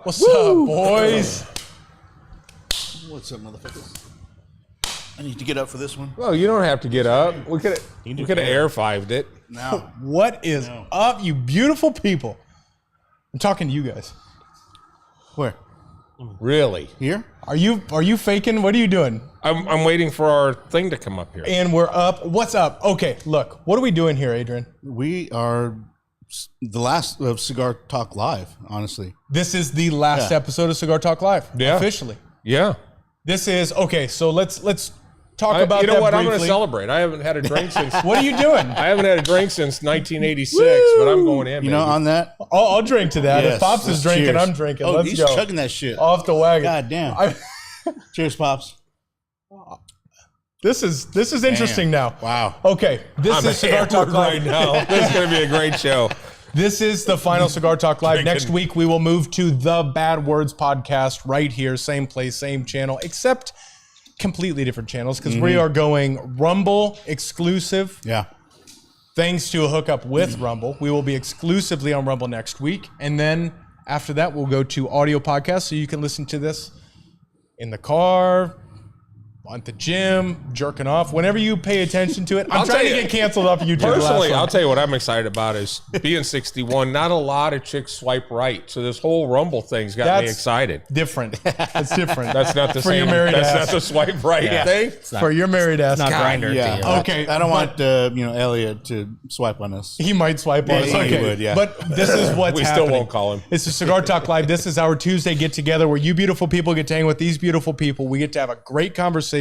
What's up, boys? What's up, motherfuckers? I need to get up for this one. Well, you don't have to get up. We could have air fived it. No. What is up, you beautiful people? I'm talking to you guys. Where? Really? Here? Are you faking? What are you doing? I'm waiting for our thing to come up here. And we're up. What's up? Okay, look. What are we doing here, Adrian? We are the last of Cigar Talk Live, honestly. This is the last episode of Cigar Talk Live. Yeah. Officially. Yeah. This is okay. So let's talk about. You know that what? I'm briefly. going to celebrate. I haven't had a drink since. What are you doing? I haven't had a drink since 1986, but I'm going in. You know, on that? I'll drink to that. Yes, If Pops is drinking, cheers. I'm drinking. Oh, Let's he's go. chugging that shit. Off the wagon. God damn. Cheers, Pops. This is interesting now. Wow. Okay, this is Cigar Talk Live right now. This is going to be a great show. This is the final Cigar Talk Live. Drinking. Next week, we will move to the Bad Words podcast right here. Same place, same channel, except completely different channels because we are going Rumble exclusive. Yeah. Thanks to a hookup with Rumble. We will be exclusively on Rumble next week. And then after that, we'll go to audio podcast so you can listen to this in the car, at the gym, jerking off, whenever you pay attention to it. I'm trying to get canceled off of YouTube. Personally, I'll tell you what I'm excited about is being 61. Not a lot of chicks swipe right, so this whole Rumble thing's got me excited. Different. It's different. That's not the For your same. married That's ass. not the swipe right thing. For your married ass. Not Grindr. Yeah. Okay, I don't want Elliot to swipe on us. He might swipe on us. Yeah, he Okay. would, yeah. But this is what's We happening. still won't call him. This is Cigar Talk Live. This is our Tuesday get together where you beautiful people get to hang with these beautiful people. We get to have a great conversation.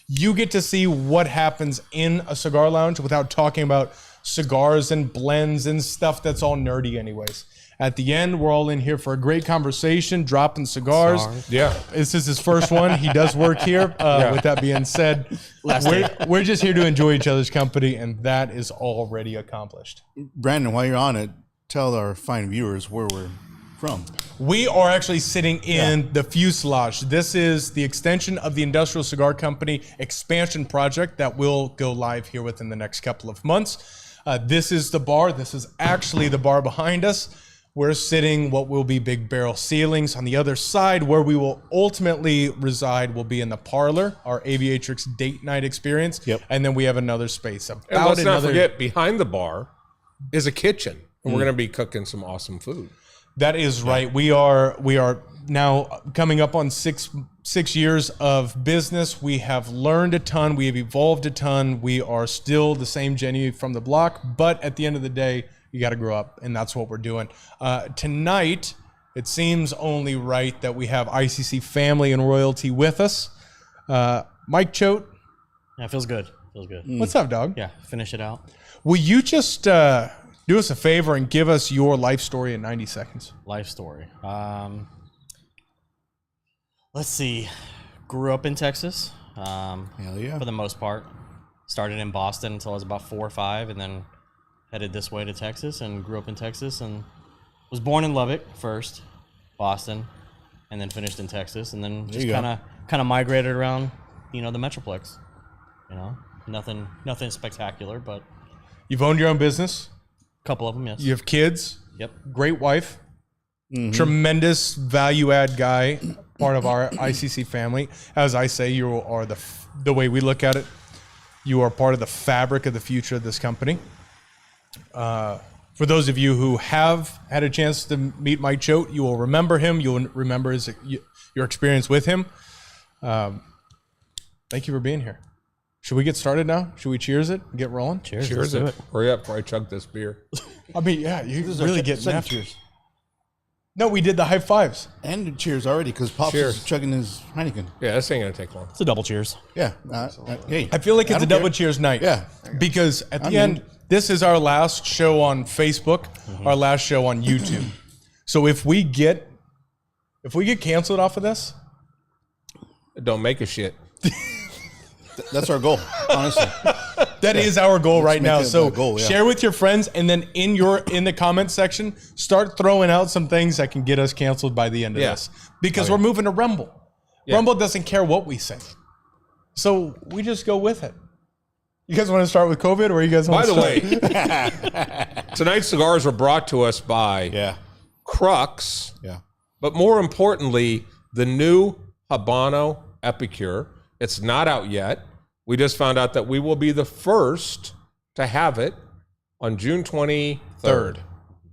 You get to see what happens in a cigar lounge without talking about cigars and blends and stuff that's all nerdy anyways. At the end, we're all in here for a great conversation, dropping cigars. Yeah. This is his first one. He does work here. With that being said, we're just here to enjoy each other's company, and that is already accomplished. Brandon, while you're on it, tell our fine viewers where we're from. We are actually sitting in the fuselage. This is the extension of the Industrial Cigar Company expansion project that will go live here within the next couple of months. This is the bar. This is actually the bar behind us. We're sitting what will be big barrel ceilings. On the other side, where we will ultimately reside, will be in the parlor, our Aviatrix date night experience. Yep. And then we have another space. And let's not forget, behind the bar is a kitchen, and we're going to be cooking some awesome food. That is right. We are now coming up on six years of business. We have learned a ton. We have evolved a ton. We are still the same Jenny from the block, but at the end of the day, you got to grow up, and that's what we're doing. Tonight, it seems only right that we have ICC family and royalty with us. Mike Choate. Yeah, it feels good. Feels good. What's up, dog? Yeah, finish it out. Will you just do us a favor and give us your life story in 90 seconds? Life story. Let's see. Grew up in Texas. Hell yeah. For the most part. Started in Boston until I was about 4 or 5, and then headed this way to Texas and grew up in Texas and was born in Lubbock first, Boston, and then finished in Texas, and then just kind of migrated around, the Metroplex. Nothing spectacular, but You've owned your own business. a couple of them, yes. You have kids. Yep. Great wife. Tremendous value add guy, part of our ICC family. As I say, you are the way we look at it, you are part of the fabric of the future of this company. For those of you who have had a chance to meet Mike Choate, you will remember him. You'll remember your experience with him. Thank you for being here. Should we get started now? Should we cheers it and get rolling? Cheers. Cheers Let's do it. Hurry up before I chug this beer. I mean, yeah, you really getting second after. cheers. No, we did the high fives. And cheers already, because Pops Cheers. is chugging his Heineken. Yeah, this ain't going to take long. It's a double cheers. Yeah. Hey. I feel like it's a don't double care. cheers night. Yeah. Because at the end, this is our last show on Facebook, our last show on YouTube. So if we get canceled off of this, Don't make a shit. That's our goal, honestly. that is our goal right make now. it So a goal, yeah. share with your friends, and then in the comment section, start throwing out some things that can get us canceled by the end of this. Because we're moving to Rumble. Rumble doesn't care what we say. So we just go with it. You guys want to start with COVID, or you guys want By to the way, tonight's cigars were brought to us by Yeah. Crux Yeah. But more importantly, the new Habano Epicure. It's not out yet. We just found out that we will be the first to have it on June 23rd.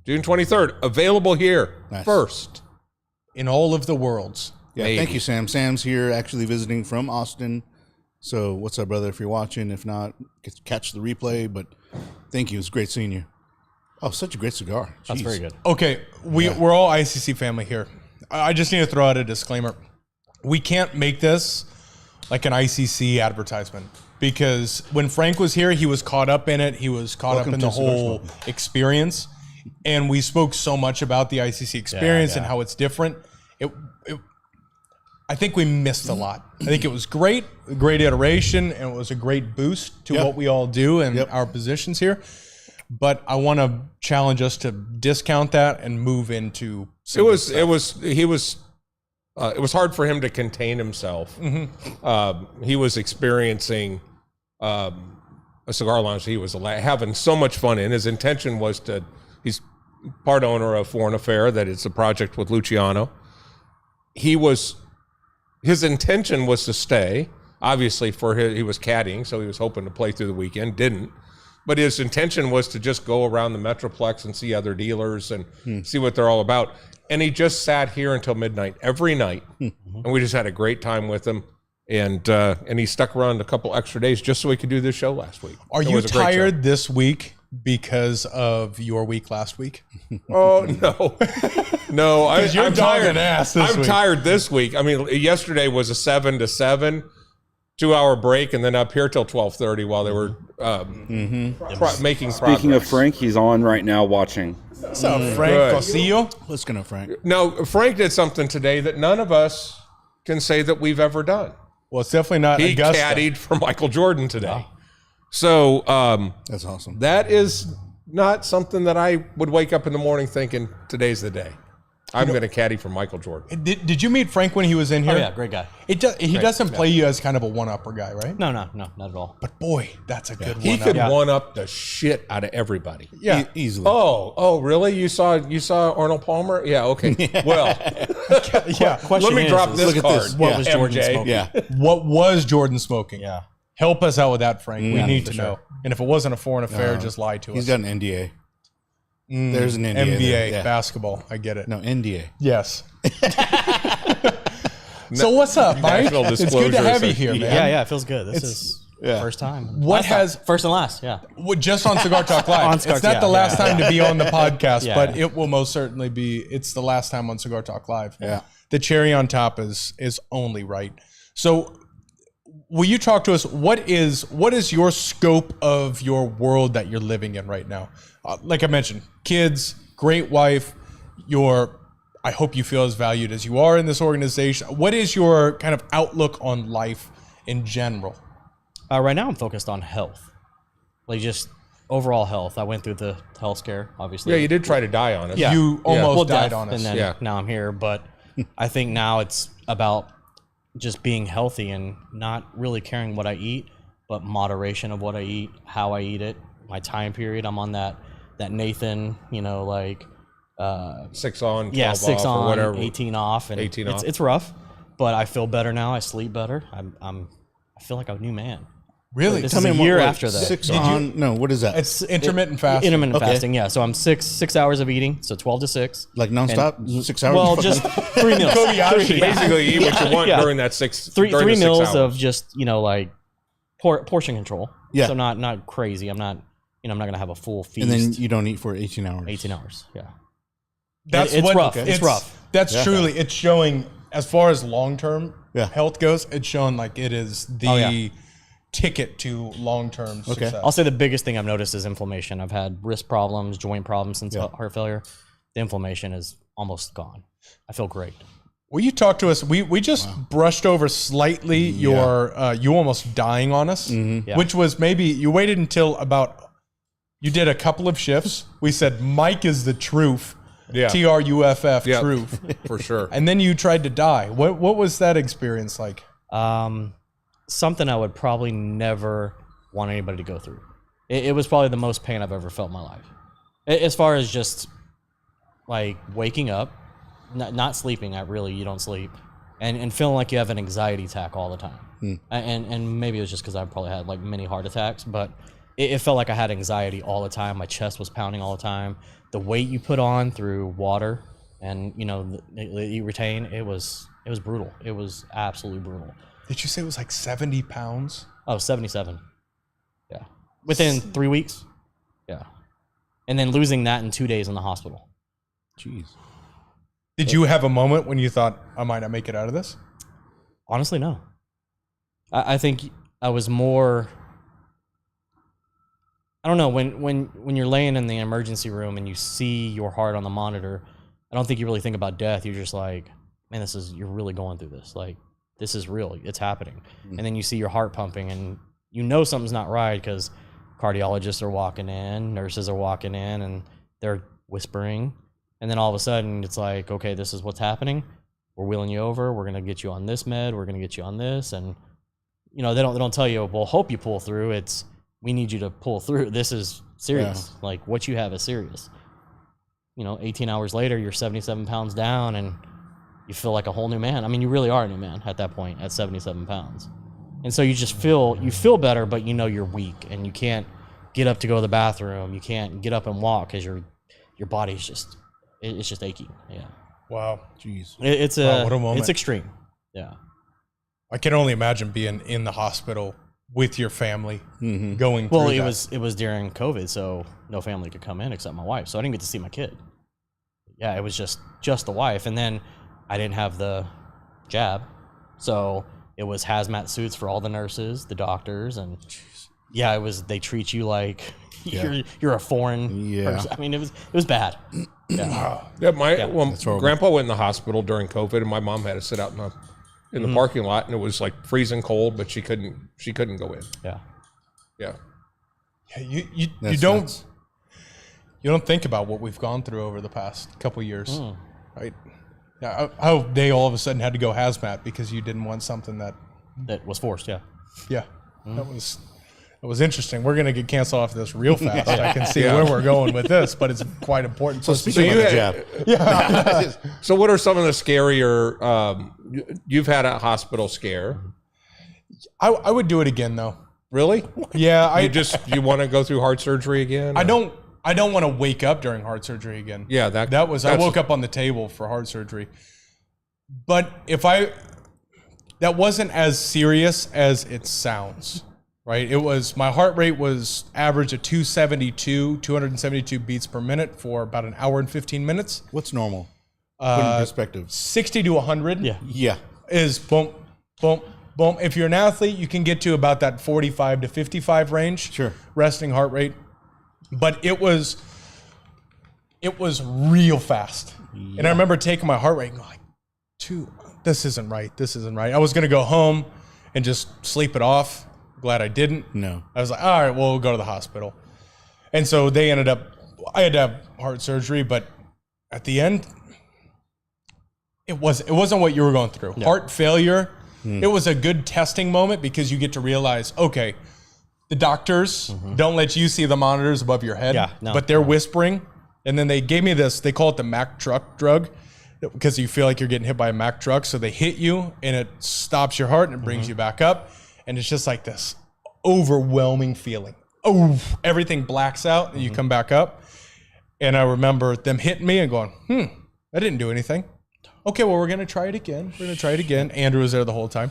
June 23rd, available here first. In all of the worlds. Yeah, Maybe. thank you, Sam. Sam's here actually visiting from Austin. So what's up, brother, if you're watching? If not, catch the replay. But thank you. It's great seeing you. Oh, such a great cigar. That's Jeez. very good. Okay, we're all ICC family here. I just need to throw out a disclaimer. We can't make this like an ICC advertisement because when Frank was here, he was caught up in it. He was caught up in the whole experience. And we spoke so much about the ICC experience and how it's different. I think we missed a lot. I think it was great, a great iteration, and it was a great boost to what we all do and our positions here. But I want to challenge us to discount that and move into. It was hard for him to contain himself. He was experiencing a cigar lounge he was having so much fun in. His intention was he's part owner of Foreign Affair, that it's a project with Luciano. His intention was to stay. Obviously, he was caddying, so he was hoping to play through the weekend. Didn't. But his intention was to just go around the Metroplex and see other dealers and see what they're all about. And he just sat here until midnight every night, and we just had a great time with him. And he stuck around a couple extra days just so we could do this show last week. Are you tired this week because of your week last week? Oh no, no! I'm tired. I'm tired this week. I mean, yesterday was a 7 to 7, 2-hour break, and then up here till 12:30 while they were making progress. Speaking of Frank, he's on right now watching. What's up, Frank Cosillo? Let's go, Frank. No, Frank did something today that none of us can say that we've ever done. Well, it's definitely not He Augusta. caddied for Michael Jordan today. So That's awesome. that is not something that I would wake up in the morning thinking today's the day. I'm going to caddy for Michael Jordan. Did you meet Frank when he was in here? Oh yeah, great guy. He doesn't play you as kind of a one-upper guy, right? No, not at all. But boy, that's a good one. He could one up the shit out of everybody. Yeah, Easily. Oh, really? You saw Arnold Palmer? Yeah, okay. Well, yeah. let me drop this look at card. this. What was Jordan MJ. smoking? Yeah. What was Jordan smoking? Yeah. Help us out with that, Frank. We need to for know. And if it wasn't a foreign affair, just lie to us. He's got an NDA. There's an NDA. NBA there. Yeah. basketball. I get it. No, NDA. Yes. So what's up, Mike? National It's good to have you here, man. Yeah, it feels good. This is first time. First and last? Yeah. Just on Cigar Talk Live. On Cigar- It's not the last time to be on the podcast, Yeah. but it will most certainly be. It's the last time on Cigar Talk Live. Yeah. The cherry on top is only right. So, will you talk to us? What is your scope of your world that you're living in right now? Like I mentioned, kids, great wife. I hope you feel as valued as you are in this organization. What is your kind of outlook on life in general? Right now, I'm focused on health, like just overall health. I went through the health scare, obviously. Yeah, you did try to die on us. Yeah. You almost died death, on us. and then now I'm here. But I think now it's about just being healthy and not really caring what I eat, but moderation of what I eat, how I eat it, my time period. I'm on that Nathan, 6 on, 12 6 off, on, or whatever. 18 off, and 18 off. It's rough, but I feel better now. I sleep better. I feel like a new man. Really? This is a year after that. 6 on. No, what is that? It's intermittent fasting. Intermittent Okay. fasting, yeah. So I'm six hours of eating, so 12 to 6. Like nonstop? 6 hours? Well, just 3 meals. Kobayashi. Basically, eat what you want Yeah. during that six. Three during the 6 meals hours. of just portion control. Yeah. So not crazy. I'm not gonna have a full feast. And then you don't eat for 18 hours. 18 hours. Yeah. That's It's what, rough. It's rough. That's truly, it's showing, as far as long-term Yeah. health goes, it's showing like it is the ticket to long-term success. I'll say the biggest thing I've noticed is inflammation. I've had wrist problems, joint problems since heart failure. The inflammation is almost gone. I feel great. Will you talk to us? We just brushed over slightly your you almost dying on us, Yeah. which was maybe you waited until you did a couple of shifts. We said Mike is the truth, Yeah. TRUFF Yeah. truth, for sure. and then you tried to die. What was that experience like? Something I would probably never want anybody to go through. It was probably the most pain I've ever felt in my life. As far as just like waking up, not sleeping. You don't sleep, and feeling like you have an anxiety attack all the time. And maybe it was just because I probably had like many heart attacks, but it felt like I had anxiety all the time. My chest was pounding all the time. The weight you put on through water and you retain, it was brutal. It was absolutely brutal. Did you say it was like 70 pounds? Oh, 77. Yeah. Within 3 weeks. Yeah. And then losing that in 2 days in the hospital. Jeez. Did you have a moment when you thought, I might not make it out of this? Honestly, no. I think I was more, I don't know, when you're laying in the emergency room and you see your heart on the monitor, I don't think you really think about death. You're just like, man, you're really going through this. Like, this is real. It's happening. And then you see your heart pumping and you know something's not right because cardiologists are walking in, nurses are walking in, and they're whispering. And then all of a sudden it's like, okay, this is what's happening. We're wheeling you over. We're going to get you on this med. We're going to get you on this. And, they don't tell you, well, hope you pull through. It's, we need you to pull through. This is serious. Yeah. Like, what you have is serious. 18 hours later, you're 77 pounds down and you feel like a whole new man. I mean, you really are a new man at that point at 77 pounds. And so you just feel better, but you're weak and you can't get up to go to the bathroom. You can't get up and walk because your body's just, it's just aching. Yeah. Wow. Jeez. What a moment. It's extreme. Yeah. I can only imagine being in the hospital with your family going through Well, that. it was during COVID, so no family could come in except my wife. So I didn't get to see my kid. Yeah, it was just the wife. And then I didn't have the jab. So it was hazmat suits for all the nurses, the doctors, and yeah, they treat you like you're a foreign person. I mean, it was bad. Yeah. Grandpa went in the hospital during COVID, and my mom had to sit out in the parking lot, and it was like freezing cold, but she couldn't go in. Yeah. Yeah. Yeah, you don't think about what we've gone through over the past couple years, right? Yeah, how they all of a sudden had to go hazmat because you didn't want something that was forced. Yeah. Yeah, that was interesting. We're gonna get canceled off this real fast. I can see where we're going with this, but it's quite important. So speaking of the jab, yeah. So what are some of the scarier? You've had a hospital scare. I would do it again though. Really? Yeah. You want to go through heart surgery again? I don't want to wake up during heart surgery again. Yeah, I woke up on the table for heart surgery. But that wasn't as serious as it sounds, right? My heart rate was average of 272 beats per minute for about an hour and 15 minutes. What's normal? Put in perspective. 60 to 100. Yeah. Is boom, boom, boom. If you're an athlete, you can get to about that 45 to 55 range. Sure. Resting heart rate. But it was real fast. Yeah. And I remember taking my heart rate and going, this isn't right. I was going to go home and just sleep it off. Glad I didn't. No. I was like, all right, well, we'll go to the hospital. And so I had to have heart surgery, but at the end, it wasn't what you were going through. No. Heart failure, it was a good testing moment because you get to realize, okay, the doctors don't let you see the monitors above your head, but they're whispering. And then they gave me this, they call it the Mack truck drug because you feel like you're getting hit by a Mack truck. So they hit you and it stops your heart and it brings you back up. And it's just like this overwhelming feeling. Oh, everything blacks out and you come back up. And I remember them hitting me and going, I didn't do anything. Okay, well, we're going to try it again. Andrew was there the whole time.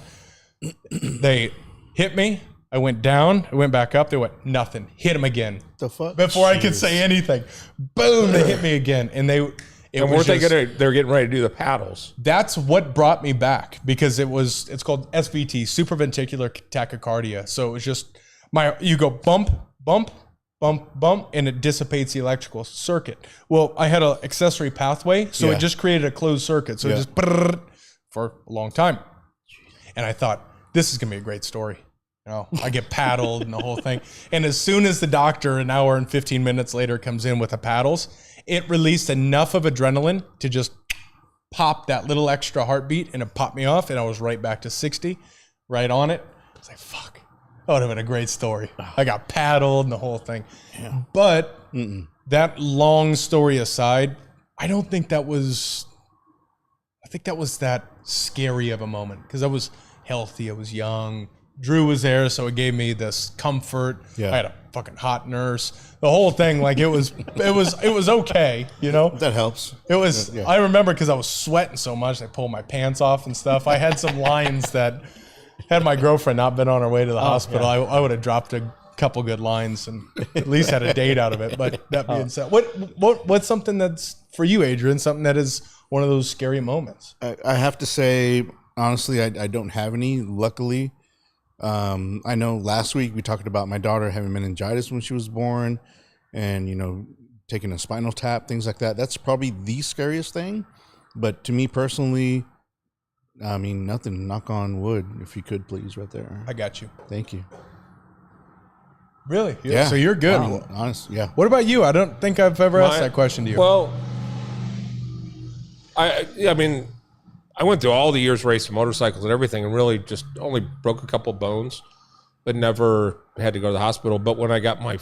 They hit me. I went down. I went back up. They went, nothing. Hit him again. The fuck? Before I could say anything. Boom, they hit me again. And they're getting ready to do the paddles. That's what brought me back because it's called SVT, supraventricular tachycardia. So it was just you go bump, bump, bump, bump, and it dissipates the electrical circuit. Well, I had an accessory pathway, so it just created a closed circuit. So it just for a long time. And I thought, this is going to be a great story. I get paddled and the whole thing. And as soon as the doctor, an hour and 15 minutes later, comes in with the paddles, it released enough of adrenaline to just pop that little extra heartbeat, and it popped me off, and I was right back to 60, right on it. I was like, fuck, that would have been a great story. I got paddled and the whole thing. Yeah. But that long story aside, I don't think that was think that was that scary of a moment because I was healthy, I was young. Drew was there, so it gave me this comfort. Yeah. I had a fucking hot nurse. The whole thing, like it was okay, you know. That helps. It was. Yeah. I remember because I was sweating so much, I pulled my pants off and stuff. I had some lines that, had my girlfriend not been on her way to the hospital, I would have dropped a couple good lines and at least had a date out of it. But that being said, what's something that's for you, Adrian? Something that is one of those scary moments. I have to say, honestly, I don't have any. Luckily, I know last week we talked about my daughter having meningitis when she was born, and taking a spinal tap, things like that. That's probably the scariest thing. But to me personally, I mean, nothing. Knock on wood, if you could please, right there. I got you. Thank you. Really? Yeah. So you're good. Honestly, yeah. What about you? I don't think I've ever asked that question to you. Well, I mean, I went through all the years racing motorcycles and everything, and really just only broke a couple bones, but never had to go to the hospital. But when I got my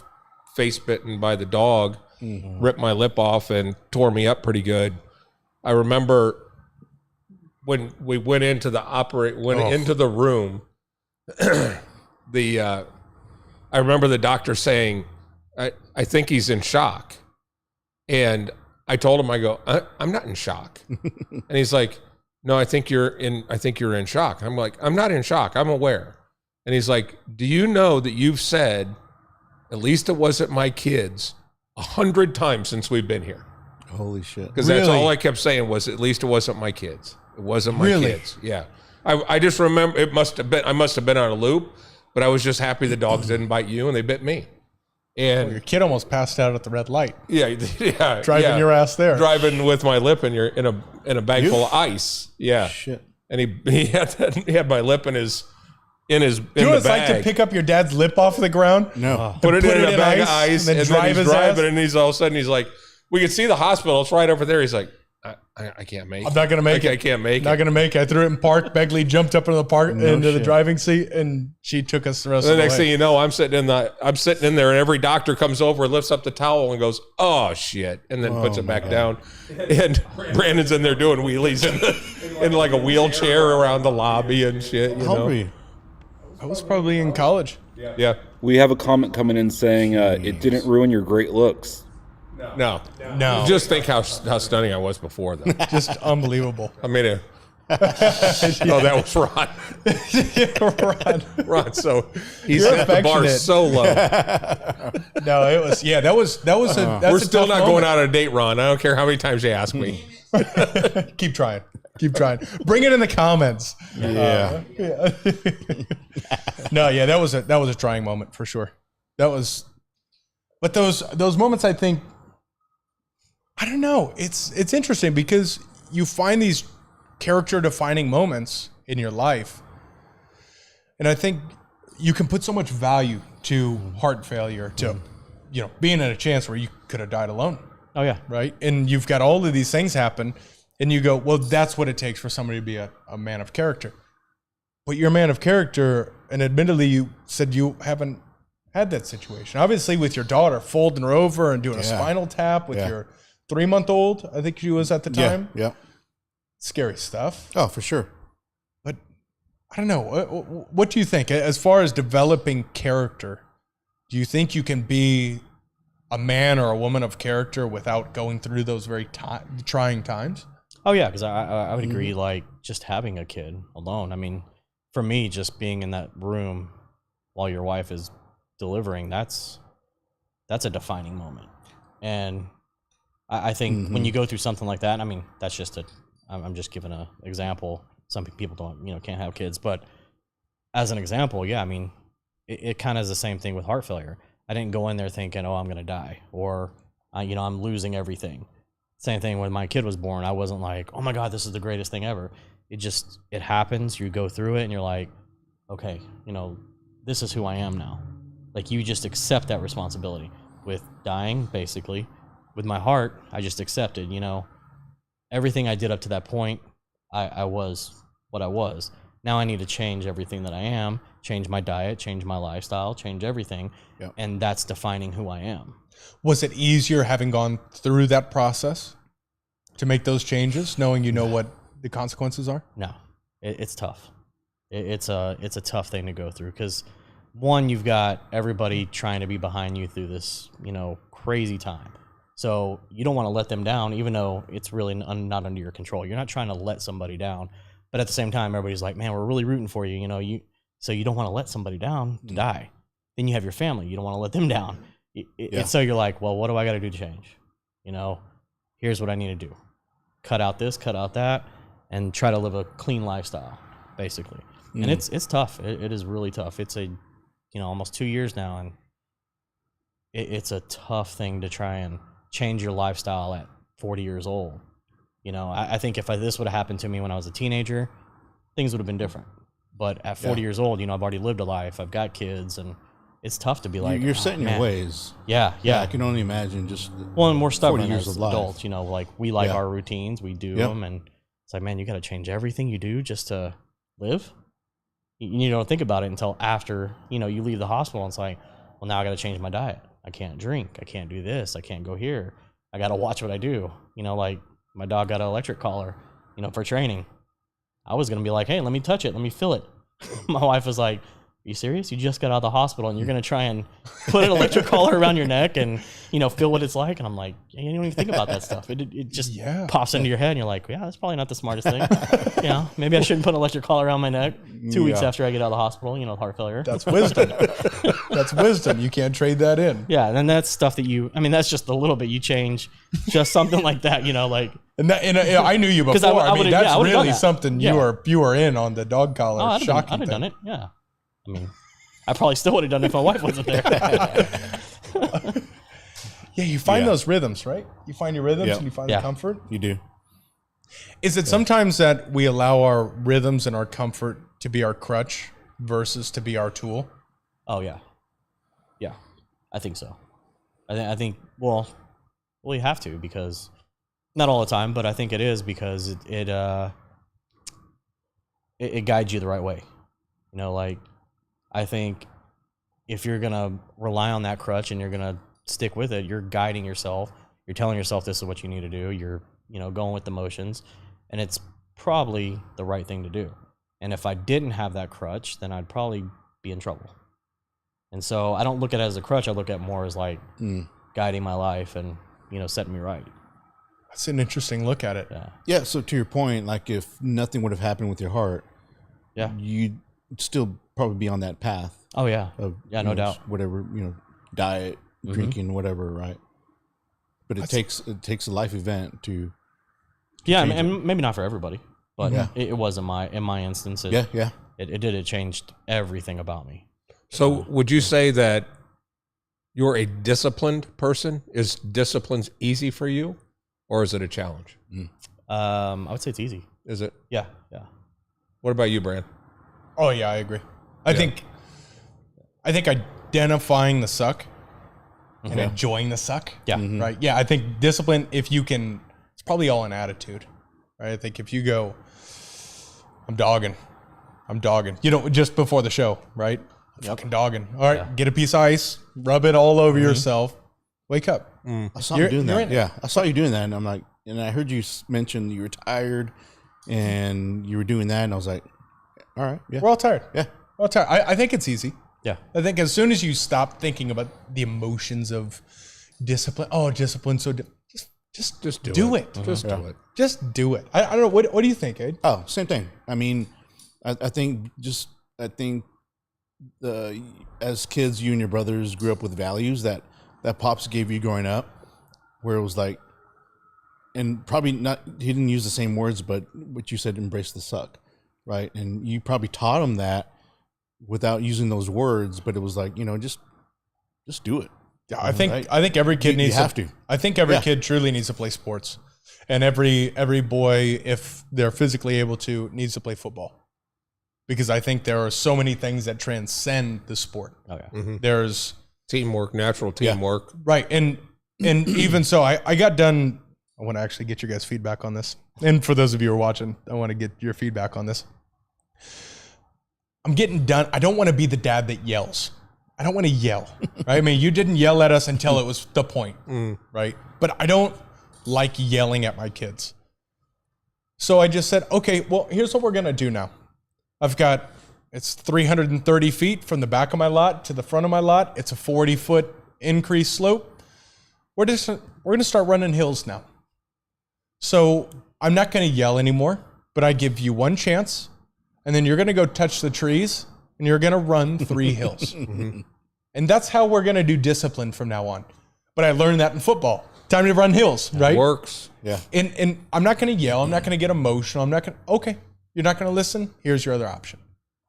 face bitten by the dog, ripped my lip off and tore me up pretty good. I remember when we went into the into the room, I remember the doctor saying, I think he's in shock. And I told him, I go, I'm not in shock. And he's like, no, I think you're in shock. I'm like, I'm not in shock. I'm aware. And he's like, do you know that you've said, at least it wasn't my kids, 100 times since we've been here? Holy shit. Because that's all I kept saying was, at least it wasn't my kids. It wasn't my kids. Yeah. I just remember I must have been on a loop, but I was just happy the dogs didn't bite you and they bit me. And your kid almost passed out at the red light. Yeah. Driving your ass there. Driving with my lip in a bag full of ice. Yeah. Shit. And he had my lip in his Do you know what it's like to pick up your dad's lip off the ground? No. Put it in a bag of ice, and then drive he's his driving, ass? and he's all of a sudden he's like, we can see the hospital. It's right over there. He's like, I can't make it. I'm not going to make it. I can't make it. Not going to make it. I threw it in park. Begley jumped up into the park, into the driving seat, and she took us the rest of the way. The next thing you know, I'm sitting in there, and every doctor comes over, lifts up the towel, and goes, "Oh shit," and then puts it back down. And Brandon's in there doing wheelies in like a wheelchair around the lobby and shit. How old were you? I was probably in college. Yeah. We have a comment coming in saying it didn't ruin your great looks. No. Just think how stunning I was before, though. Just unbelievable. I made a. No, that was Ron. Ron. So he set the bar so low. No, it was. Yeah, that was. We're still not going out on a date, Ron. I don't care how many times you ask me. Keep trying. Bring it in the comments. Yeah. No, yeah, that was a trying moment for sure. That was. But those moments, I think. I don't know. It's interesting because you find these character-defining moments in your life, and I think you can put so much value to heart failure, to being in a chance where you could have died alone. Oh yeah. Right? And you've got all of these things happen, and you go, well, that's what it takes for somebody to be a man of character. But you're a man of character, and admittedly, you said you haven't had that situation. Obviously, with your daughter folding her over and doing a spinal tap with your 3-month-old, I think she was at the time. Yeah. Scary stuff. Oh, for sure. But I don't know. What do you think? As far as developing character, do you think you can be a man or a woman of character without going through those very trying times? Oh yeah, because I would agree. Like just having a kid alone. I mean, for me, just being in that room while your wife is delivering, that's a defining moment. And I think when you go through something like that, I mean, that's just I'm just giving an example. Some people can't have kids, but as an example, yeah, I mean, it kind of is the same thing with heart failure. I didn't go in there thinking, oh, I'm going to die, or, I'm losing everything. Same thing when my kid was born. I wasn't like, oh my God, this is the greatest thing ever. It happens. You go through it and you're like, okay, this is who I am now. Like you just accept that responsibility. With dying, basically, with my heart, I just accepted, everything I did up to that point, I was what I was. Now I need to change everything that I am, change my diet, change my lifestyle, change everything. Yep. And that's defining who I am. Was it easier having gone through that process to make those changes, knowing what the consequences are? No, it's tough. It's a tough thing to go through because one, you've got everybody trying to be behind you through this, crazy time. So you don't want to let them down, even though it's really not under your control. You're not trying to let somebody down, but at the same time, everybody's like, man, we're really rooting for you. So you don't want to let somebody down to die. Then you have your family. You don't want to let them down. So you're like, well, what do I got to do to change? Here's what I need to do. Cut out this, cut out that, and try to live a clean lifestyle, basically. And it's tough. It is really tough. It's almost 2 years now, and it's a tough thing to try and change your lifestyle at 40 years old. I think if this would have happened to me when I was a teenager, things would have been different. But at 40 years old, I've already lived a life. I've got kids, and it's tough to be like, you're set in your ways. Yeah. I can only imagine just and we're stubborn 40 years as of life. adults. Like we like our routines, we do them, and it's like, man, you got to change everything you do just to live. You don't think about it until after you leave the hospital, and it's like, well, now I got to change my diet. I can't drink. I can't do this. I can't go here. I got to watch what I do. Like my dog got an electric collar, for training. I was going to be like, hey, let me touch it. Let me feel it. My wife was like, are you serious? You just got out of the hospital and you're going to try and put an electric collar around your neck and, feel what it's like? And I'm like, you don't even think about that stuff. It just pops into your head and you're like, yeah, that's probably not the smartest thing. Maybe I shouldn't put an electric collar around my neck 2 weeks after I get out of the hospital, heart failure. That's wisdom. That's wisdom. You can't trade that in. Yeah. And then that's stuff that that's just a little bit you change, just something like that, like. And I knew you before. I mean, that's really something you were in on the dog collar. I'd have done it. Yeah. I probably still would have done it if my wife wasn't there. Yeah, you find those rhythms, right? You find your rhythms and you find the comfort. You do. Is it sometimes that we allow our rhythms and our comfort to be our crutch versus to be our tool? Oh, yeah. Yeah, I think so. I think, well, you have to, because not all the time, but I think it is because it guides you the right way. I think if you're going to rely on that crutch and you're going to stick with it, you're guiding yourself. You're telling yourself this is what you need to do. You're, going with the motions, and it's probably the right thing to do. And if I didn't have that crutch, then I'd probably be in trouble. And so I don't look at it as a crutch. I look at it more as like guiding my life and, setting me right. That's an interesting look at it. Yeah. So to your point, like if nothing would have happened with your heart, you'd still probably be on that path. Oh yeah. Of, no doubt. Whatever, diet, drinking, whatever, right? But it takes a life event to and maybe not for everybody, but it was in my instance. It changed everything about me. So would you say that you're a disciplined person? Is discipline easy for you, or is it a challenge? I would say it's easy. Is it? Yeah. What about you, Brand? Oh yeah, I agree. I think identifying the suck and enjoying the suck. Yeah. Right. Yeah. I think discipline, if you can, it's probably all an attitude, right? I think if you go, I'm dogging, just before the show, right? I'm fucking dogging. All right. Get a piece of ice, rub it all over yourself. Wake up. I saw you doing that. Yeah. I saw you doing that. And I'm like, and I heard you mention you were tired and you were doing that. And I was like, all right. Yeah. We're all tired. Yeah. We're all tired. I think it's easy. Yeah. I think as soon as you stop thinking about the emotions of discipline, discipline, so just do it. Just do it. Just do it. I don't know. What do you think, Aid? Oh, same thing. I mean, I think as kids, you and your brothers grew up with values that Pops gave you growing up, where it was like, and probably not, he didn't use the same words, but what you said, embrace the suck, right? And you probably taught him that without using those words, but it was like, just do it. Yeah, I think every kid needs to. I think every kid truly needs to play sports, and every boy, if they're physically able to, needs to play football, because I think there are so many things that transcend the sport. Oh yeah. There's teamwork, natural teamwork, right? And even so, I got done. I want to actually get your guys' feedback on this, and for those of you who are watching, I want to get your feedback on this. I'm getting done. I don't want to be the dad that yells. I don't want to yell, right? I mean, you didn't yell at us until it was the point, right? But I don't like yelling at my kids. So I just said, okay, well, here's what we're going to do now. It's 330 feet from the back of my lot to the front of my lot. It's a 40-foot increased slope. We're going to start running hills now. So I'm not going to yell anymore, but I give you one chance, and then you're going to go touch the trees, and you're going to run 3 hills. And that's how we're going to do discipline from now on. But I learned that in football. Time to run hills, right? It works. Yeah. And I'm not going to yell. I'm not going to get emotional. Okay, you're not going to listen? Here's your other option.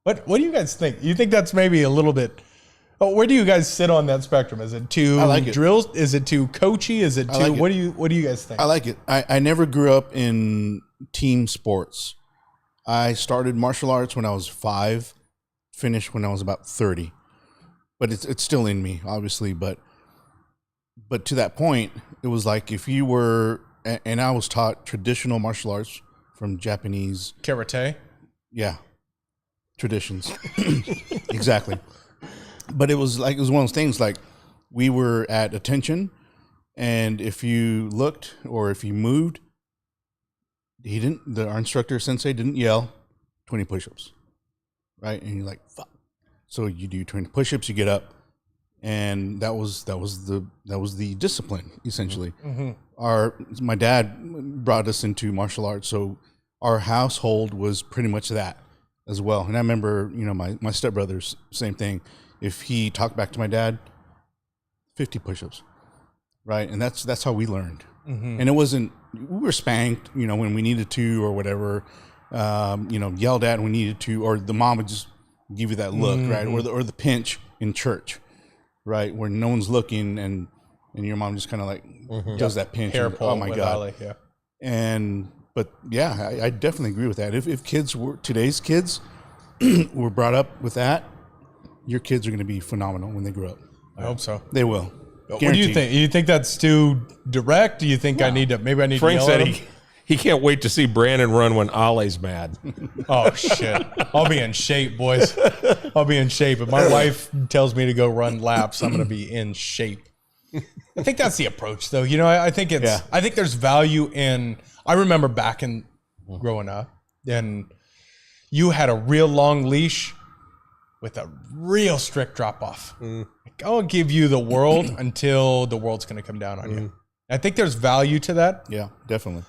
What do you guys think? You think that's maybe a little bit... where do you guys sit on that spectrum? Is it too drills? Is it too coachy? Is it too... What do you guys think? I like it. I never grew up in team sports. I started martial arts when I was 5, finished when I was about 30. But it's still in me, obviously. But to that point, it was like if you were... And I was taught traditional martial arts from Japanese... Karate? Yeah. Traditions. Exactly. But it was one of those things like we were at attention, and if you looked or if you moved, our instructor sensei didn't yell 20 push-ups. Right? And you're like, fuck. So you do 20 push-ups, you get up, and that was the discipline essentially. Mm-hmm. My dad brought us into martial arts, so our household was pretty much that as well. And I remember, my stepbrothers, same thing. If he talked back to my dad, 50 push-ups, right? And that's how we learned. Mm-hmm. And it wasn't, we were spanked, when we needed to or whatever, yelled at when we needed to, or the mom would just give you that look, right? Or the pinch in church, right? Where no one's looking and your mom just kind of like does that pinch. Hair and, pull. Oh my God. Ali, yeah. But yeah, I definitely agree with that. If today's kids were brought up with that, your kids are going to be phenomenal when they grow up. I hope so. They will. What do you think? You think that's too direct? Do you think No. I need to Frank yell said at him? he can't wait to see Brandon run when Ollie's mad. Oh, shit. I'll be in shape, boys. I'll be in shape. If my wife tells me to go run laps, I'm going to be in shape. I think that's the approach, though. I think I think there's value in... I remember back in growing up, and you had a real long leash with a real strict drop off. Like, I'll give you the world until the world's going to come down on you. I think there's value to that. Yeah, definitely.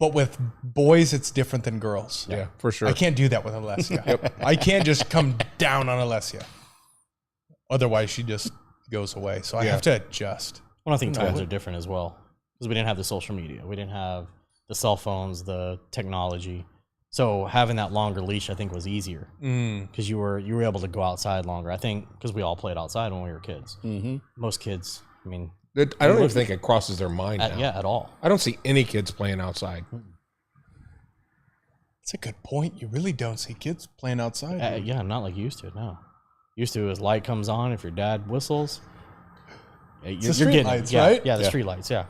But with boys, it's different than girls. Yeah, for sure. I can't do that with Alessia. I can't just come down on Alessia. Otherwise, she just goes away. So I have to adjust. Well, I think times are different as well because we didn't have the social media. We didn't have the cell phones, the technology. So having that longer leash, I think, was easier because you were able to go outside longer. I think because we all played outside when we were kids. Mm-hmm. Most kids, I mean, I don't even think it crosses their mind now. at all. I don't see any kids playing outside. That's a good point. You really don't see kids playing outside. Yeah, not like you used to. No, used to as light comes on, if your dad whistles, you're getting lights, it. Yeah, right? Yeah, the street lights. Yeah.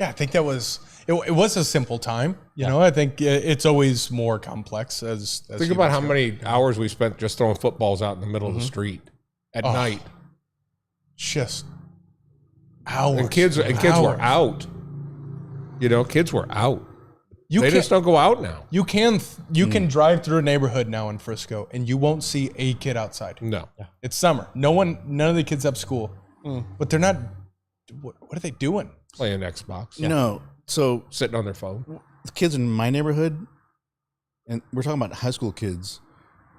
Yeah, I think that was it was a simple time. I think it's always more complex as Think about how many hours we spent just throwing footballs out in the middle of the street at night. Just hours. And kids were out. Kids were out. They just don't go out now. You can drive through a neighborhood now in Frisco and you won't see a kid outside. No. It's summer. None of the kids have school. But they're not what are they doing? Playing Xbox. So Sitting on their phone. the kids in my neighborhood, and we're talking about high school kids,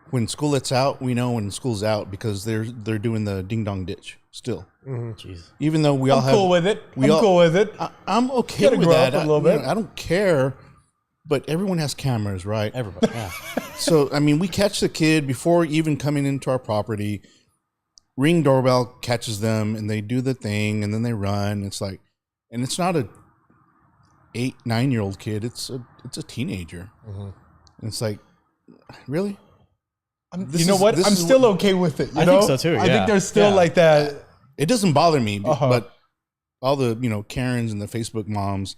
when school lets out, we know when school's out because they're doing the ding dong ditch still. Jeez. Even though we all have, cool with it. I'm cool with it. I'm okay Gotta with grow that. up a little bit. I don't care, but everyone has cameras, right? Everybody. Yeah. So I mean, we catch the kid before even coming into our property. Ring doorbell catches them, and they do the thing, and then they run. It's like, and it's not a 8-9-year-old kid. It's a teenager, and it's like, really. I'm still okay with it. I think so too. I think there's still like that. It doesn't bother me, but all the Karens and the Facebook moms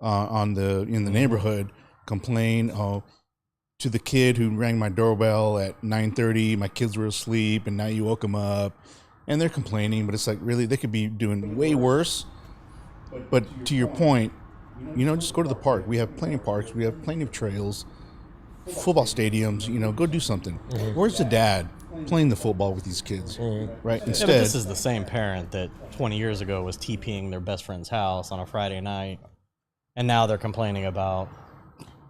in the neighborhood complain to the kid who rang my doorbell at 9:30. My kids were asleep, and now you woke them up, and they're complaining. But it's like, really, they could be doing way worse. But to your point, just go to the park. We have plenty of parks. We have plenty of trails, football stadiums. Go do something. Where's the dad playing the football with these kids, right? Yeah, Instead, but this is the same parent that 20 years ago was TPing their best friend's house on a Friday night, and now they're complaining about,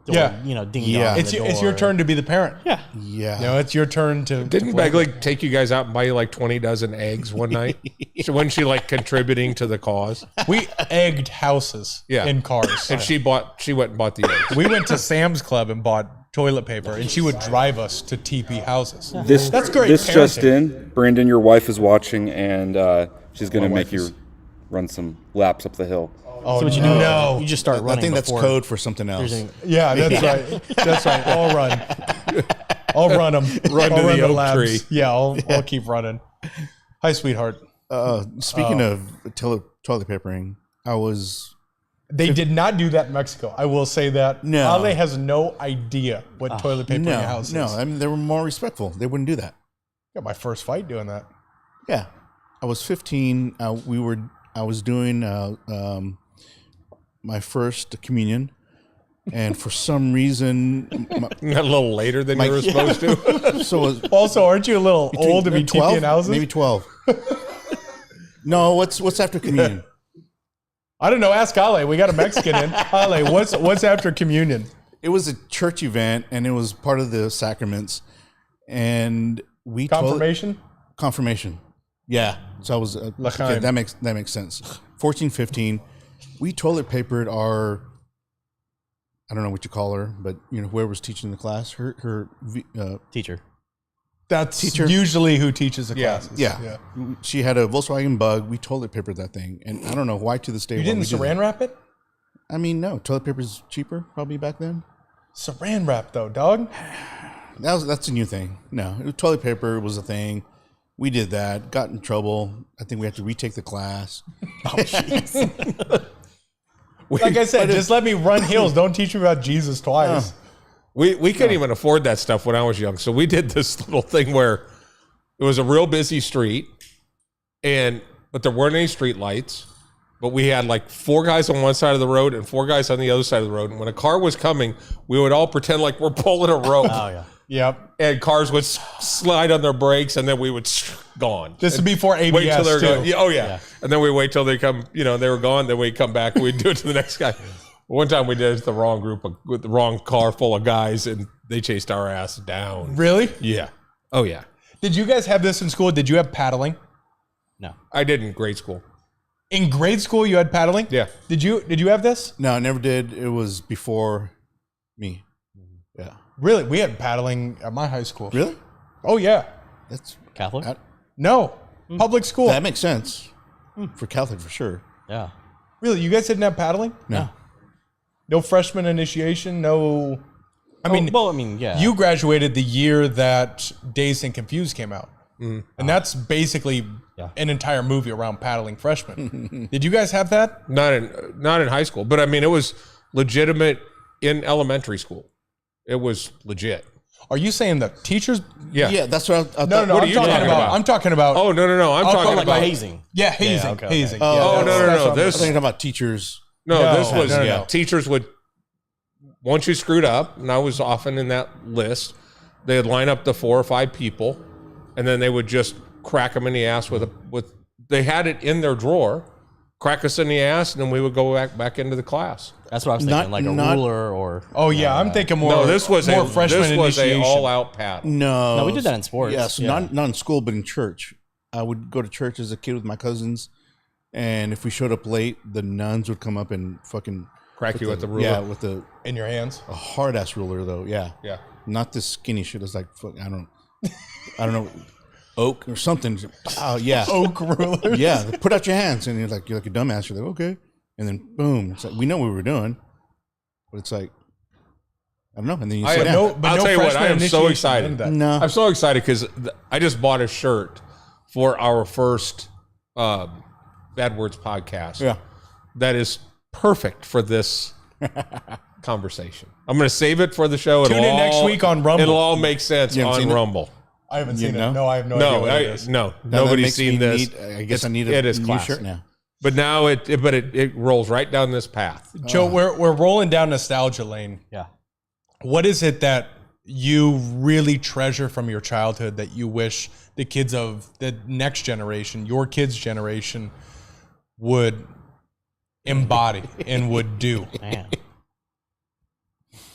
ding dong. It's your turn to be the parent. Yeah. yeah. It's your turn to. Didn't Begley take you guys out and buy you like 20 dozen eggs one night? So wasn't she like contributing to the cause? We egged houses in cars. And she went and bought the eggs. We went to Sam's Club and bought toilet paper, and she would drive us to TP houses. That's great This parenting. just in, Brandon, your wife is watching, and she's going to make you run some laps up the hill. Oh, So what you do? no. You just start running. I think that's before code for something else. there's any- Yeah, that's right. That's right. I'll run. I'll run them. Run to the oak labs. tree. Yeah, I'll keep running. Hi, sweetheart. Speaking of toilet papering, They did not do that in Mexico. I will say that. No. Ale has no idea what toilet paper in your house is. I mean, they were more respectful. They wouldn't do that. Got my first fight doing that. Yeah, I was 15. I was doing my first communion, and for some reason, A little later than you were supposed to. so Also, aren't you a little old to be 12, TPing houses? maybe 12. No, what's after communion? I don't know. Ask Ale. We got a Mexican in. Ale, what's after communion? It was a church event, and it was part of the sacraments, and we Confirmation? confirmation. Yeah, so I was L'chaim. okay, that makes sense. 14, 15, we toilet papered our, I don't know what you call her, but whoever was teaching the class, her teacher. That's Teacher. usually who teaches the classes. yeah, she had a Volkswagen Bug. We toilet papered that thing, and I don't know why to this day. You why didn't we did saran that. wrap it? I mean, no, toilet paper's cheaper probably back then. Saran wrap though, dog. That's a new thing. No, toilet paper was a thing. We did that. Got in trouble. I think we had to retake the class. Like I said, just let me run hills. Don't teach me about Jesus twice. We couldn't even afford that stuff when I was young. So we did this little thing where it was a real busy street, but there weren't any street lights. But we had like 4 guys on one side of the road and 4 guys on the other side of the road. And when a car was coming, we would all pretend like we're pulling a rope. Oh yeah. Yep. And cars would slide on their brakes, and then we would gone. This would be for ABS Wait till they're too. gone. Yeah, oh yeah. And then we wait till they come. They were gone. Then we'd come back. We'd do it to the next guy. One time we did it to the wrong with the wrong car full of guys, and they chased our ass down. Really? Yeah. Oh yeah. Did you guys have this in school? Did you have paddling? No. I did in grade school. In grade school, you had paddling? Yeah. Did you have this? No, I never did. It was before me. Yeah. Really? We had paddling at my high school. Really? Oh yeah. That's Catholic? No. Public school. that makes sense for Catholic for sure. Yeah. Really? You guys didn't have paddling? No. No freshman initiation? No. I mean, yeah. you graduated the year that Dazed and Confused came out. And that's basically an entire movie around paddling freshmen. Did you guys have that? Not in high school, but I mean, it was legitimate in elementary school. It was legit. Are you saying that teachers? Yeah. Yeah, that's what I thought. No, What are I'm you talking talking about. about? I'm talking about. Oh no! I'm talking like about hazing. Yeah, hazing. okay. Hazing. Oh, Yeah, Oh, that's no! what I'm I was This thinking about teachers. No, this was no. teachers would, once you screwed up, and I was often in that list, they'd line up the 4 or 5 people, and then they would just crack them in the ass with they had it in their drawer, crack us in the ass, and then we would go back into the class. That's what I was thinking, Not- like a not- ruler or. Oh yeah, I'm thinking more. No, this was more freshman a initiation. all-out paddle. No. No, we did that in sports. Yes, Yeah. not in school, but in church. I would go to church as a kid with my cousins, and if we showed up late, the nuns would come up and fucking Crack you with the ruler. Yeah, with in your hands. a hard ass ruler though. Yeah, Yeah. not this skinny shit. It's like I don't know, oak or something. Oh yeah, Oak rulers. yeah. Put out your hands, and you're like a dumbass. You're like okay, and then boom. It's like we know what we were doing, but it's like I don't know. And then you I sit have down. No, but I'll no tell you what, freshman I am so initiation excited. in that. No, I'm so excited because I just bought a shirt for our first Bad Words podcast. yeah. That is perfect for this conversation. I'm going to save it for the show. Tune in next week on Rumble. It'll all make sense You haven't on seen it? Rumble. I haven't You seen know? it. No, I have no idea No, what it is. no, That nobody's makes seen me this. I guess I need a it is new classic. shirt now. But now it rolls right down this path. Joe, we're rolling down nostalgia lane. Yeah. What is it that you really treasure from your childhood that you wish the kids of the next generation, your kids' generation, would embody and would do? Man.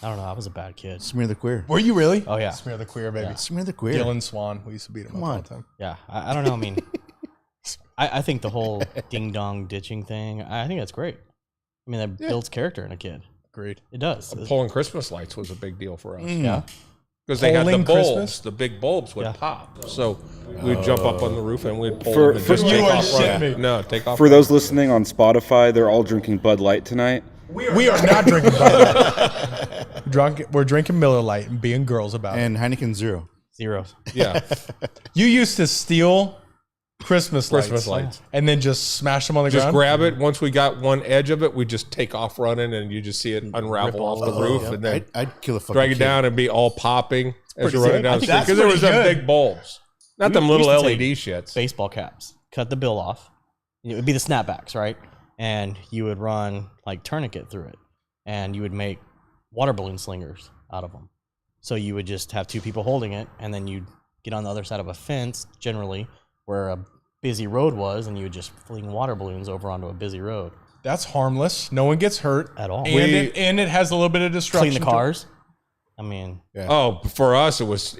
I don't know. I was a bad kid. Smear the queer. Were you really? Oh, yeah. Smear the queer, baby. Yeah. Smear the queer. Dylan Swan. We used to beat him up all the time. Yeah. I don't know. I mean, I think the whole ding dong ditching thing, I think that's great. I mean, that builds character in a kid. Agreed. It does. Pulling Christmas lights was a big deal for us. Yeah. Because they had the Pulling bulbs. Christmas? The big bulbs would Yeah. pop. So we'd jump up on the roof and we'd pull For- them and just for- take You are off shitting running. me. No, take off For running. those listening on Spotify, they're all drinking Bud Light tonight. We are not drinking Bud Light. We're drinking Miller Lite and being girls about it. And Heineken Zero. Zeros. Yeah. You used to steal Christmas lights. and then just smash them on the Just ground? grab it. Once we got one edge of it, we just take off running and you just see it unravel off the roof and then I'd kill a fucking drag it kid. down and be all popping as you're sick. running down I the think street. that's Because there was pretty them good. big bulbs. Not them We little used to LED take shits. Baseball caps. Cut the bill off. It would be the snapbacks, right? And you would run like tourniquet through it. And you would make water balloon slingers out of them. So you would just have two people holding it, and then you'd get on the other side of a fence, generally, where a busy road was, and you would just fling water balloons over onto a busy road. That's harmless. No one gets hurt At all. And it has a little bit of destruction. Clean the cars. I mean, Oh, for us, it was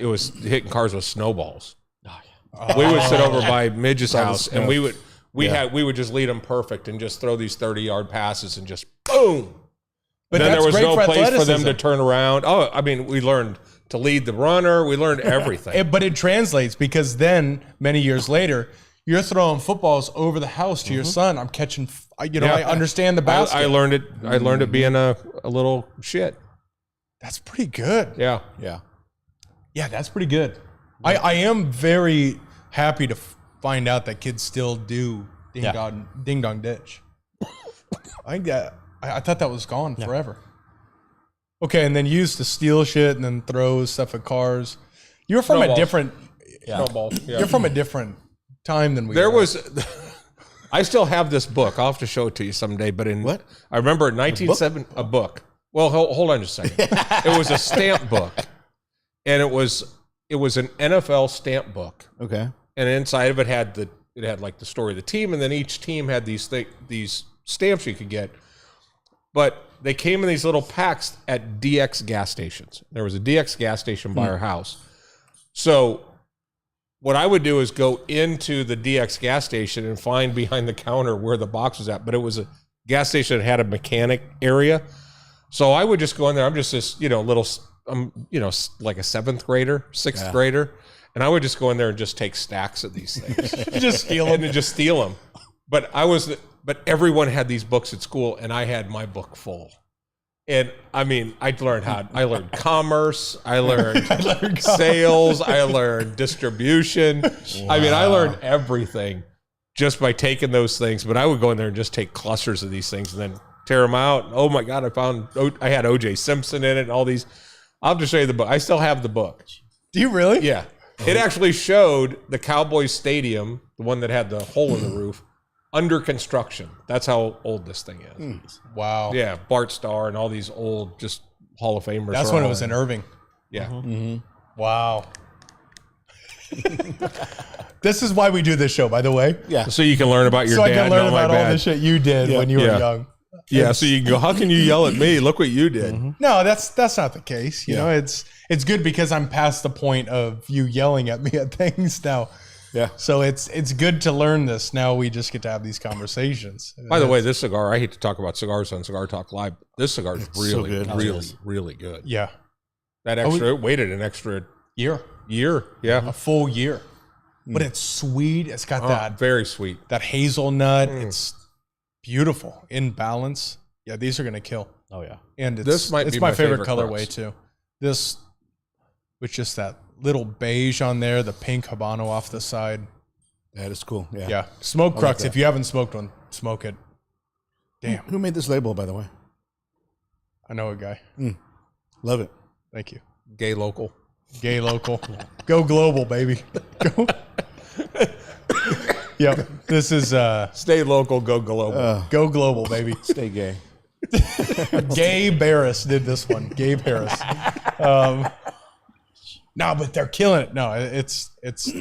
hitting cars with snowballs. oh, yeah. We would sit over by Midge's house, and snow. we would just lead them perfect and just throw these 30-yard passes and just boom. But Then there that's was great no for place for them athleticism. to turn around. Oh, I mean, we learned to lead the runner. We learned everything. But it translates because then many years later, you're throwing footballs over the house to your son. I'm catching, I understand the basket. I learned it. I learned it being a little shit. That's pretty good. Yeah. Yeah. Yeah, that's pretty good. I am very happy to find out that kids still do ding dong ditch. I think that I thought that was gone forever. Okay, and then you used to steal shit and then throw stuff at cars. You're from Snowballs. a different. Snowball. Yeah. You're from a different time than we. There are. was. I still have this book. I'll have to show it to you someday. But What? I remember in 1970 a book. Well, hold on just a second. It was a stamp book, and it was an NFL stamp book. Okay. And inside of it had like the story of the team, and then each team had these stamps you could get. But they came in these little packs at DX gas stations. There was a DX gas station by our house. So what I would do is go into the DX gas station and find behind the counter where the box was at. But it was a gas station that had a mechanic area. So I would just go in there. I'm just this, little, like a seventh grader, sixth grader. And I would just go in there and just take stacks of these things. just steal them. And then just steal them. But everyone had these books at school, and I had my book full. And I mean, I learned commerce, I learned sales, I learned distribution. Wow. I mean, I learned everything just by taking those things. But I would go in there and just take clusters of these things and then tear them out. Oh my God, I had O.J. Simpson in it and all these. I'll have to show you the book. I still have the book. Do you really? Yeah. It actually showed the Cowboys Stadium, the one that had the hole in the roof, under construction. That's how old this thing is. Wow. Yeah, Bart Starr and all these old just Hall of Famers. That's are when it all was in Irving. Yeah. Wow. This is why we do this show, by the way. Yeah. So you can learn about your So I dad. can learn and my about all bad. the shit you did when you were Yeah. young. Yeah, so you can go, how can you yell at me? Look what you did. No, that's not the case. You know, it's good because I'm past the point of you yelling at me at things now. Yeah. So it's good to learn this. Now we just get to have these conversations. By the way, this cigar, I hate to talk about cigars on Cigar Talk Live. This cigar is really, good. really good. Yeah. That extra, it waited an extra Year. Yeah. A full year. But it's sweet. It's got that Very sweet. hazelnut. It's beautiful in balance. Yeah, these are gonna kill. Oh, yeah. And it's This might it's be my my favorite favorite colorway crux. too. This with just that little beige on there, the pink Habano off the side. That is cool. Yeah. Yeah. Smoke like Crux. that. If you haven't smoked one, smoke it. Damn. Who made this label, by the way? I know a guy. Love it. Thank you. Gay local. Gay local. Go global, baby. Go. Yep. This is Stay local, go global. go global, baby. Stay gay. Gabe Harris did this one. Gabe Harris. No, but they're killing it. No, it's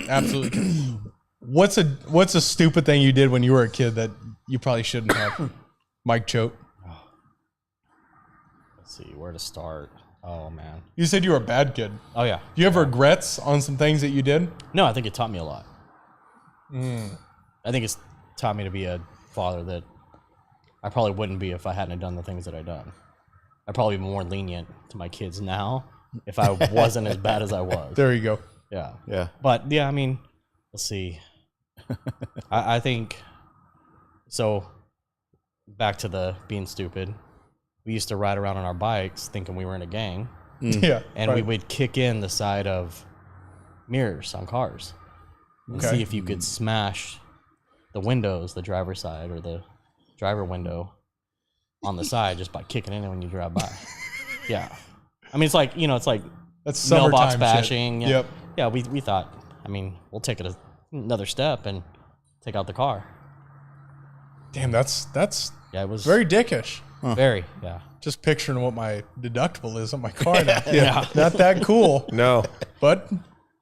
absolutely. What's a stupid thing you did when you were a kid that you probably shouldn't have? Mike Choate. Let's see where to start. Oh man. You said you were a bad kid. Oh yeah. Do you have regrets on some things that you did? No, I think it taught me a lot. I think it's taught me to be a father that I probably wouldn't be if I hadn't done the things that I've done. I'd probably be more lenient to my kids now if I wasn't as bad as I was. There you go. Yeah. Yeah. But yeah, I mean, let's see. I think so. Back to the being stupid. We used to ride around on our bikes thinking we were in a gang, Yeah. and we would kick in the side of mirrors on cars and Okay. see if you could smash the windows, the driver's side or the driver window on the side just by kicking in it when you drive by. Yeah. I mean, it's like, it's like That's mailbox summertime bashing. shit. Yeah. Yep. Yeah, we thought, I mean, we'll take it another step and take out the car. Damn, that's Yeah, it was very dickish. very, yeah. Just picturing what my deductible is on my car now. Yeah. Not that cool, No, but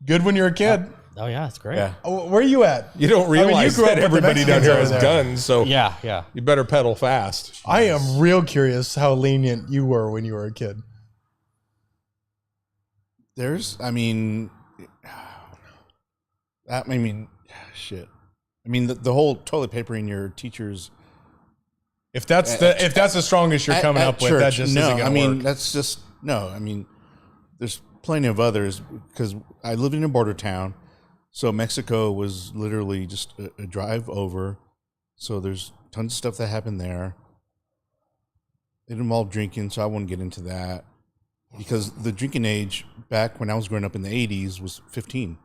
good when you're a kid. Oh, yeah, it's great. Yeah. Oh, where are you at? you don't mean, you realize grew up that with the everybody down Mexicans here over has there. guns, so Yeah. you better pedal fast. I am real curious how lenient you were when you were a kid. Shit. I mean, the whole toilet paper in your teacher's. If that's the strongest you're coming at up with, that church, just no. isn't I gonna mean, work. that's just no. I mean, there's plenty of others because I lived in a border town, so Mexico was literally just a drive over. So there's tons of stuff that happened there. It involved drinking, so I won't get into that because the drinking age back when I was growing up in the 80s was 15.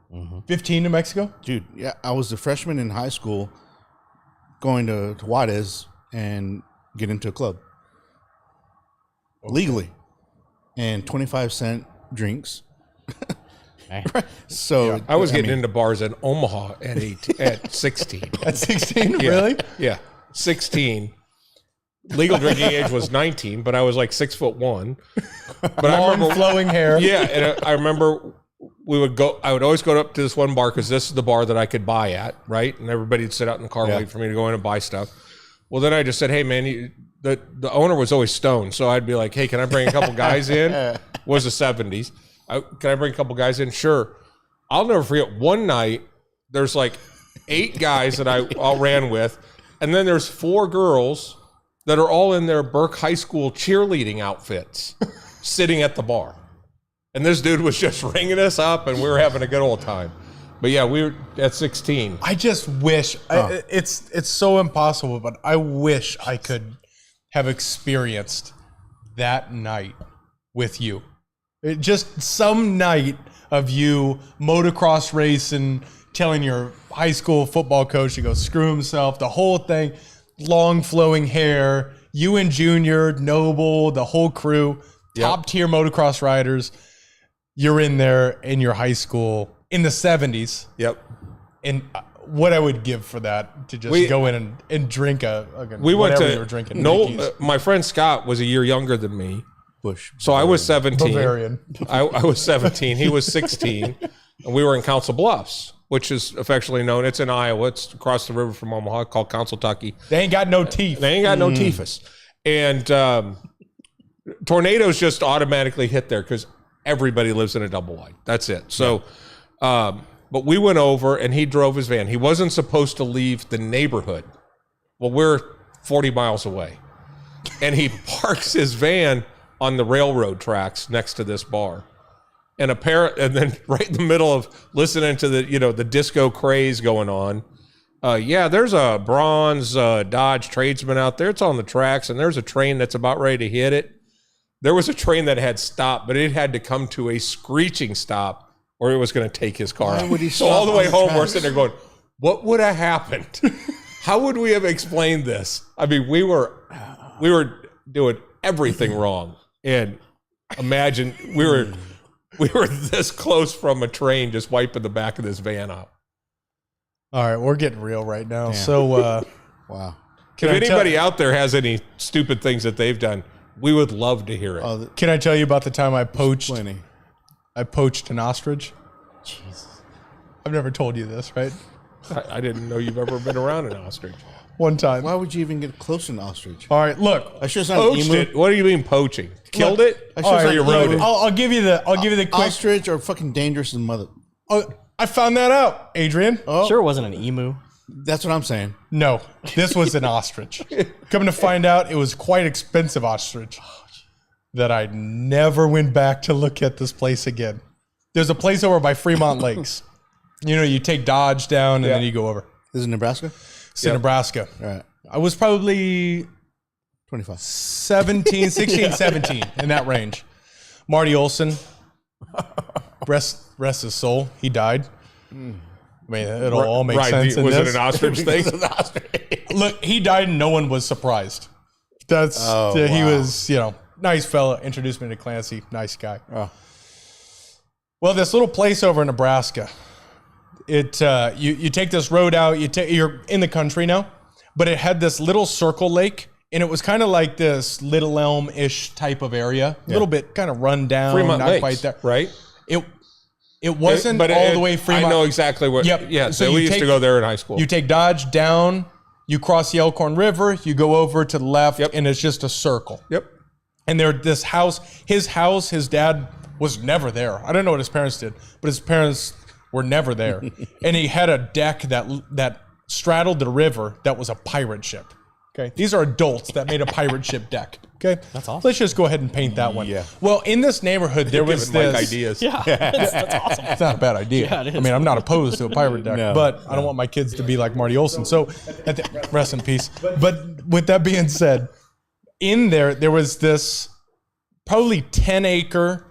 15 to Mexico? Dude, yeah, I was a freshman in high school going to Juarez and get into a club legally and 25-cent drinks. Hey. So I was getting into bars in Omaha at 16. At 16? Yeah. Really? Yeah, 16. Legal drinking age was 19, but I was like 6'1". But I Long remember, flowing hair. yeah, and I remember I would always go up to this one bar because this is the bar that I could buy at, right? And everybody would sit out in the car wait for me to go in and buy stuff. Well, then I just said, hey, man, the owner was always stoned. So I'd be like, hey, can I bring a couple guys in? Was the 70s. Can I bring a couple guys in? Sure. I'll never forget one night, there's like 8 guys that I all ran with. And then there's 4 girls that are all in their Burke High School cheerleading outfits sitting at the bar. And this dude was just ringing us up and we were having a good old time. But yeah, we were at 16. I just wish it's so impossible, but I wish I could have experienced that night with you. Just some night of you motocross racing, telling your high school football coach to go screw himself, the whole thing, long flowing hair, you and Junior, Noble, the whole crew, top tier motocross riders. You're in there in your high school in the 70s. Yep. And what I would give for that to just go in and drink We went whatever to you were drinking. my friend Scott was a year younger than me. Bush. So I was 17. Bavarian. I was 17. He was 16. And we were in Council Bluffs, which is affectionately known. It's in Iowa. It's across the river from Omaha, called Council Tucky. They ain't got no teeth. They ain't got no typhus. And tornadoes just automatically hit there because everybody lives in a double wide. That's it. So, but we went over and he drove his van. He wasn't supposed to leave the neighborhood. Well, we're 40 miles away. And he parks his van on the railroad tracks next to this bar. And then right in the middle of listening to the disco craze going on, there's a bronze Dodge Tradesman out there. It's on the tracks, and there's a train that's about ready to hit it. There was a train that had stopped, but it had to come to a screeching stop, or it was going to take his car out. So all the way home, we're sitting there going, "What would have happened? How would we have explained this?" I mean, we were doing everything wrong, and imagine we were this close from a train just wiping the back of this van out. All right, we're getting real right now. Damn. So, wow. If anybody out there has any stupid things that they've done, we would love to hear it. Can I tell you about the time I poached? I poached an ostrich. Jesus. I've never told you this, right? I didn't know you've ever been around an ostrich. One time. Why would you even get close to an ostrich? All right, look. I should have poached it. What do you mean poaching? Killed it? All right, you rode it. I'll give you the quick. Ostrich are fucking dangerous as mother. Oh, I found that out, Adrian. Oh. Sure, it wasn't an emu. That's what I'm saying. No, this was an ostrich. Coming to find out, it was quite expensive ostrich that I never went back to look at this place again. There's a place over by Fremont Lakes. You know, you take Dodge down and then you go over. This is Nebraska? It's in Nebraska. All right. I was probably 25. 16, 17, in that range. Marty Olson, rest his soul. He died. I mean, it'll all make sense in was this. Was it an ostrich thing? Look, he died and no one was surprised. That's he was, nice fella. Introduced me to Clancy. Nice guy. Oh. Well, this little place over in Nebraska, you take this road out. You're in the country now, but it had this little circle lake, and it was kind of like this Little Elm-ish type of area, a little bit kind of run down, Fremont not Lakes, quite there, right? It wasn't all the way Fremont. I know exactly what. Yep. Yeah. So we used to go there in high school. You take Dodge down, you cross the Elkhorn River, you go over to the left, and it's just a circle. Yep. And his his dad was never there. I don't know what his parents did, but his parents were never there. And he had a deck that straddled the river that was a pirate ship. Okay. These are adults that made a pirate ship deck. Okay. That's awesome. Let's just go ahead and paint that one. Yeah. Well, in this neighborhood, there was this. Mike ideas. Yeah. That's awesome. It's not a bad idea. Yeah, it is. I mean, I'm not opposed to a pirate deck, but I don't want my kids to be like Marty Olson. So, rest in peace. But with that being said, in there was this probably 10-acre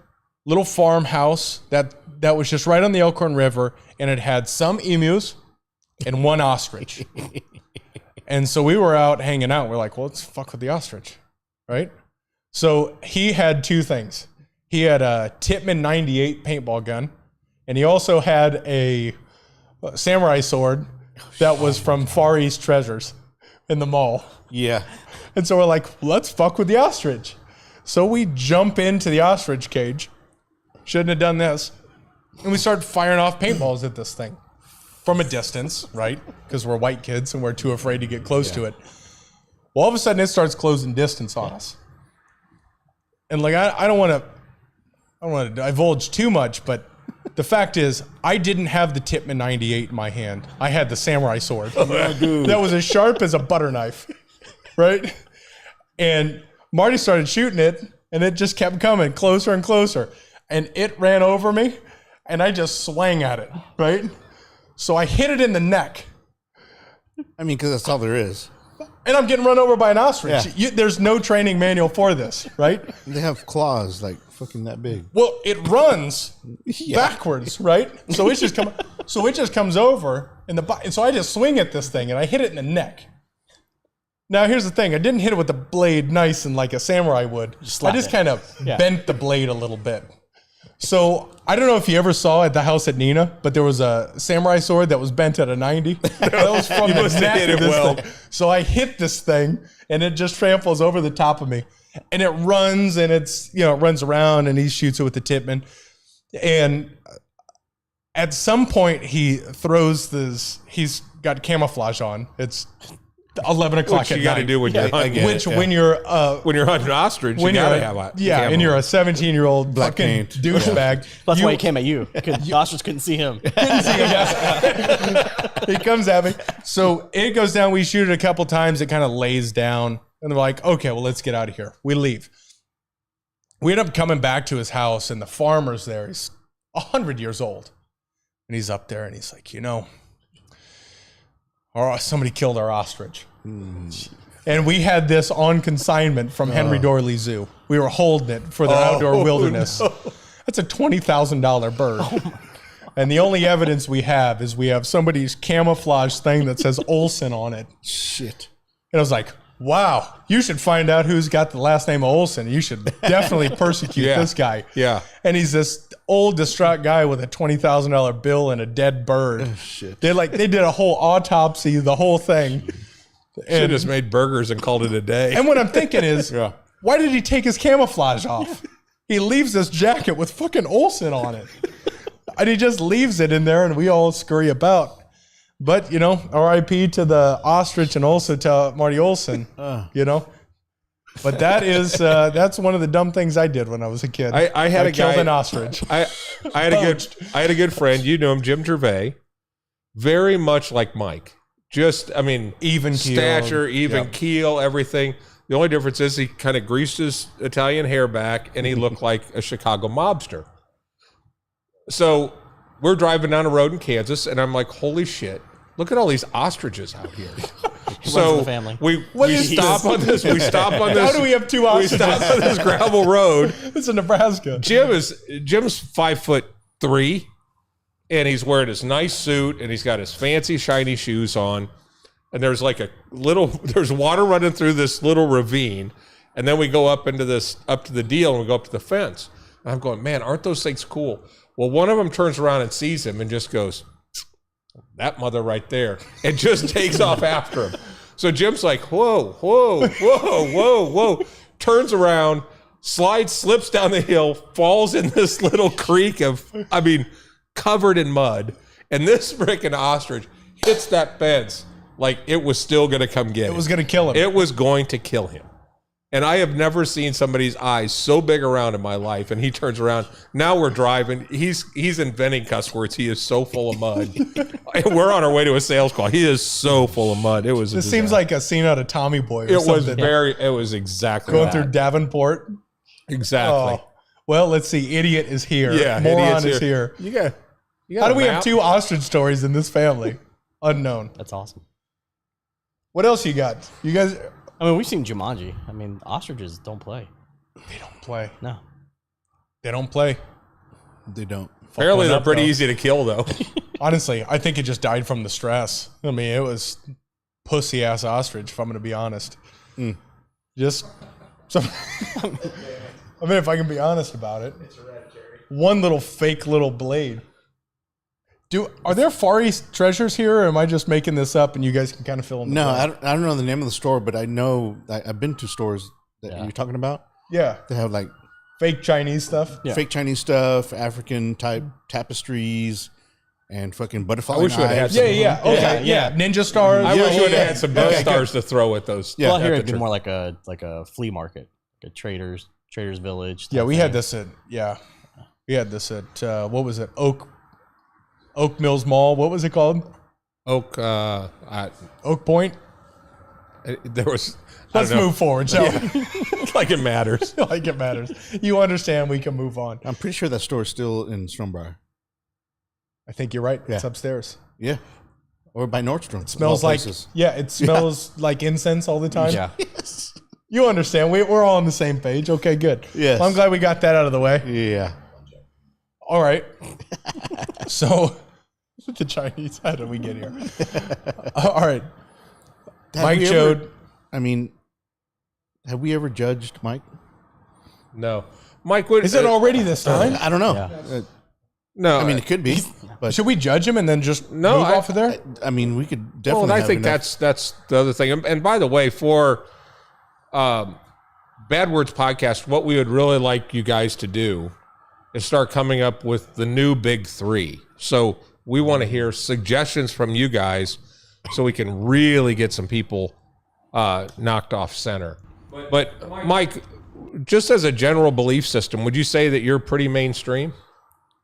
little farmhouse that was just right on the Elkhorn River, and it had some emus and one ostrich. And so we were out hanging out. We're like, well, let's fuck with the ostrich, right? So he had two things. He had a Tippmann 98 paintball gun, and he also had a samurai sword that was from Far East Treasures in the mall. Yeah. And so we're like, let's fuck with the ostrich. So we jump into the ostrich cage. Shouldn't have done this. And we start firing off paintballs at this thing from a distance, right? Because we're white kids and we're too afraid to get close to it. Well, all of a sudden it starts closing distance on us. And like, I don't want to divulge too much, but the fact is I didn't have the Tippmann 98 in my hand. I had the samurai sword. That was as sharp as a butter knife, right? And Marty started shooting it, and it just kept coming closer and closer. And it ran over me, and I just swang at it, right? So I hit it in the neck. I mean, because that's all there is. And I'm getting run over by an ostrich. Yeah. There's no training manual for this, right? They have claws like fucking that big. Well, it runs backwards, right? So it just comes over, and so I just swing at this thing, and I hit it in the neck. Now, here's the thing. I didn't hit it with the blade nice and like a samurai would. I just kind of bent the blade a little bit. So I don't know if you ever saw at the house at Nina, but there was a samurai sword that was bent at a 90. That was from the neck of this thing. So I hit this thing, and it just tramples over the top of me. And it runs, and it runs around, and he shoots it with the Tippmann. And at some point, he throws this. He's got camouflage on. It's 11 o'clock Which at you got to night. do when you're hunting. When you're hunting ostrich, you got to have a and you're a 17-year-old Black fucking paint. douchebag. That's why he came at you. The ostrich couldn't see him. He comes at me. So it goes down. We shoot it a couple times. It kind of lays down. And they're like, okay, well, let's get out of here. We leave. We end up coming back to his house, and the farmer's there. He's 100 years old. And he's up there, and he's like, somebody killed our ostrich. And we had this on consignment from Henry Dorley Zoo. We were holding it for their outdoor wilderness. No. That's a $20,000 bird. And the only evidence we have is somebody's camouflage thing that says Olson on it. Shit. And I was like, wow, you should find out who's got the last name of Olson. You should definitely persecute this guy. Yeah. And he's this old distraught guy with a $20,000 bill and a dead bird. Oh, shit. They did a whole autopsy, the whole thing. Should have just made burgers and called it a day. And what I'm thinking is, Yeah. why did he take his camouflage off? He leaves this jacket with fucking Olsen on it. And he just leaves it in there and we all scurry about. But, you know, RIP to the ostrich and also to Marty Olsen, you know. But that is, that's one of the dumb things I did when I was a kid. I had a killed guy, an ostrich. I had a good friend, you know him, Jim Gervais, very much like Mike. Just, I mean, Even stature, keeled. even Yep. keel, everything. The only difference is he kind of greased his Italian hair back and he looked like a Chicago mobster. So we're driving down a road in Kansas and I'm like, holy shit, look at all these ostriches out here. So the family. we is stop on this. We stop on this. How do we have two We ostriches? stop on this gravel road. It's in Nebraska. Jim's 5'3", and he's wearing his nice suit, and he's got his fancy shiny shoes on. And there's like there's water running through this little ravine, and then we go up to the deal, and we go up to the fence. And I'm going, man, aren't those things cool? Well, one of them turns around and sees him and just goes, that mother right there, and just takes off after him. So Jim's like, whoa, whoa, whoa, whoa, whoa. Turns around, slips down the hill, falls in this little creek covered in mud. And this freaking ostrich hits that fence like it was still going to come get him. It was going to kill him. It was going to kill him. And I have never seen somebody's eyes so big around in my life. And he turns around. Now we're driving. He's inventing cuss words. He is so full of mud. And we're on our way to a sales call. He is so full of mud. It was. This seems like a scene out of Tommy Boy. Or it was something. It was exactly Going that. through Davenport. Exactly. Oh. Well, let's see. Idiot is here. Yeah, Moron idiot's is here. You got How do we a have map? two ostrich stories in this family? Unknown. That's awesome. What else you got? You guys, I mean, we've seen Jumanji. I mean, ostriches don't play. they don't play. No. They don't play. They don't. Apparently, one they're up, pretty though. easy to kill, though. Honestly, I think it just died from the stress. I mean, it was pussy ass ostrich, if I'm going to be honest. Just some. I mean, if I can be honest about it, one little fake little blade. Are there Far East treasures here, or am I just making this up and you guys can kind of fill in the No, blank? I don't know the name of the store, but I know I've been to stores that Yeah. you're talking about. Yeah, They have like fake Chinese stuff. Yeah. fake Chinese stuff, African type tapestries, and fucking butterfly I wish we had knives. some- Yeah. Okay. Yeah. Ninja stars. I wish you would have yeah. had some buzz stars to throw at those. Yeah. Well, here at it'd the be church. more like a flea market, like a Traders Village. Yeah, type we had thing. this at we had this at what was it? Oak Mills Mall. What was it called? Oak. Oak Point. There was. Let's move forward, shall Like it matters. we? Like it matters. You understand? We can move on. I'm pretty sure that store is still in Stonebriar. I think you're right. It's Yeah. upstairs. Yeah, or by Nordstrom. Smells like it smells like incense all the time. Yeah. You understand? We're all on the same page. Okay, good. Yes. Well, I'm glad we got that out of the way. Yeah. All right. So, the Chinese. How did we get here? All right. Have Mike we Choate. ever- I mean, have we ever judged Mike? No, Mike. What Is it already this time? I don't know. Yeah. No, I mean, it could be, but Should we judge him and then just No, move I- off of there? I mean, we could Well, definitely. and I have think enough- that's the other thing. And by the way, for Bad Words podcast, what we would really like you guys to do is start coming up with the new big three. So we want to hear suggestions from you guys, so we can really get some people knocked off center. But Mike, just as a general belief system, would you say that you're pretty mainstream?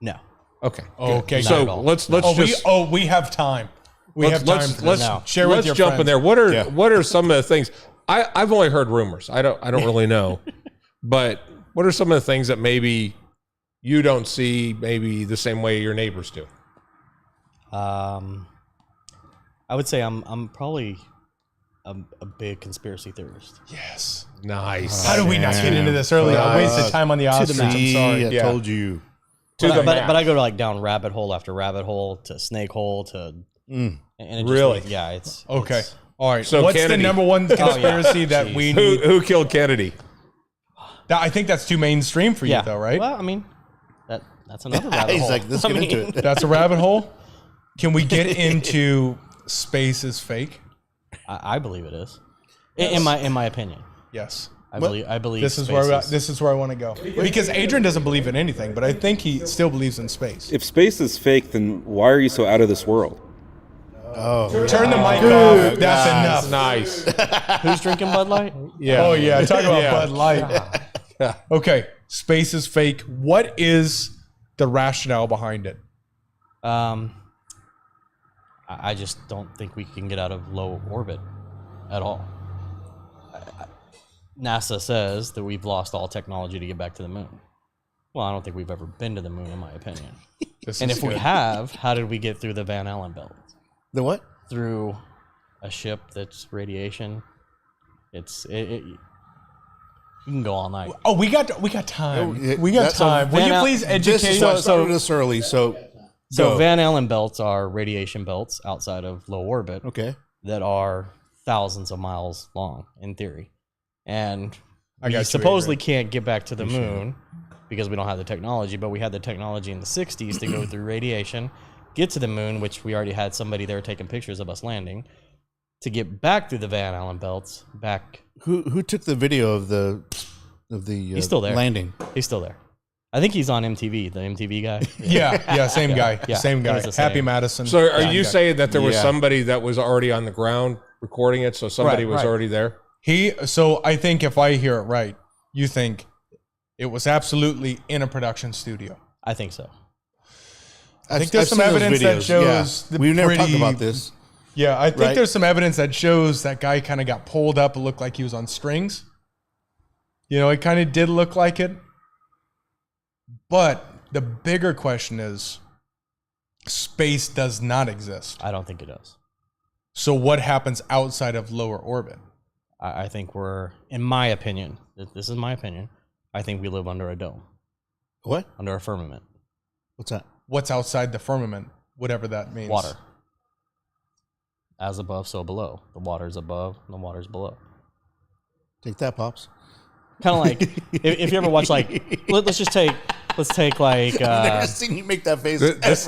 No. Okay. Okay. Not So at all. let's Oh, just we have time. We have time for this. now. Share with let's your jump friends. in there. What are some of the things? I've only heard rumors. I don't really know. But what are some of the things that maybe you don't see maybe the same way your neighbors do? I would say I'm probably a big conspiracy theorist. Yes. Nice. How did we not get into this earlier? I wasted time on the ostrich. I'm See, sorry. I Yeah. told you. But I go to like down rabbit hole after rabbit hole to snake hole to and it just Really? yeah, it's Okay. it's- All right. So What's Kennedy. the number one conspiracy that we need? Who killed Kennedy? I think that's too mainstream for you, yeah. though, right? Well, I mean, That's another rabbit He's hole. like, let's get into it. That's a rabbit hole. Can we get into space is fake? I believe it is. In my opinion. Yes. I believe This is where I want to go. Because Adrian doesn't believe in anything, but I think he still believes in space. If space is fake, then why are you so out of this world? Turn the mic off. That's enough. Nice. Who's drinking Bud Light? Yeah. Oh yeah, talk about Bud Light. Okay, space is fake. What is the rationale behind it? I just don't think we can get out of low orbit at all. NASA says that we've lost all technology to get back to the moon. Well, I don't think we've ever been to the moon, in my opinion. And if we have, how did we get through the Van Allen belt? The what? Through a ship that's radiation. You can go all night. Oh, we got time. We got time. Will you please educate us? Started this early, so Van Allen belts are radiation belts outside of low orbit. Okay. That are thousands of miles long in theory. And I we got you, supposedly Adrian. can't get back to the moon because we don't have the technology, but we had the technology in the 60s to go through radiation, get to the moon, which we already had somebody there taking pictures of us landing, to get back through the Van Allen belts, back. Who took the video of the He's still there. landing? He's still there. I think he's on MTV, the MTV guy. Same guy. Yeah, Same guy. he was the Happy same. Madison. So are you saying that there was Yeah. somebody that was already on the ground recording it? So somebody was right. already there? So I think if I hear it right, you think it was absolutely in a production studio. I think so. I think there's some evidence that shows We've never talked about this. Yeah, I think Right. there's some evidence that shows that guy kind of got pulled up. It looked like he was on strings. You know, it kind of did look like it. But the bigger question is, space does not exist. I don't think it does. So what happens outside of lower orbit? I think we're, in my opinion, this is my opinion, I think we live under a dome, What? under a firmament. What's that? What's outside the firmament, whatever that means? Water. As above, so below. The water's above, and the water's below. Take that, pops. Kind of like, if you ever watch, like, let's take like, I've never seen you make that face. Does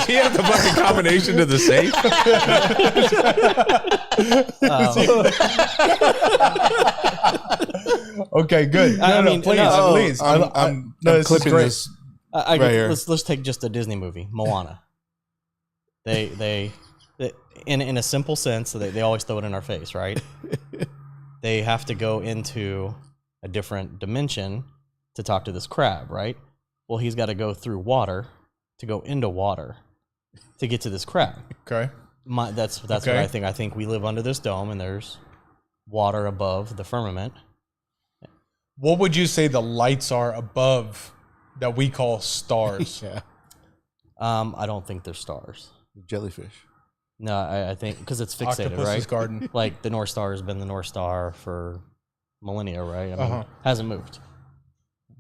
he have the fucking combination to the safe? Okay, good. I No, mean, please, no, please. I'm this is clipping great. this. right here. let's take just a Disney movie, Moana. They in a simple sense, they always throw it in our face, right? They have to go into a different dimension to talk to this crab, right? Well, he's got to go through water to go into water to get to this crab. Okay. That's Okay. what I think. I think we live under this dome, and there's water above the firmament. What would you say the lights are above that we call stars? Yeah. I don't think they're stars. Jellyfish. No, I think because it's fixated, Octopus's right? garden. Like the North Star has been the North Star for millennia, right? I mean, hasn't moved.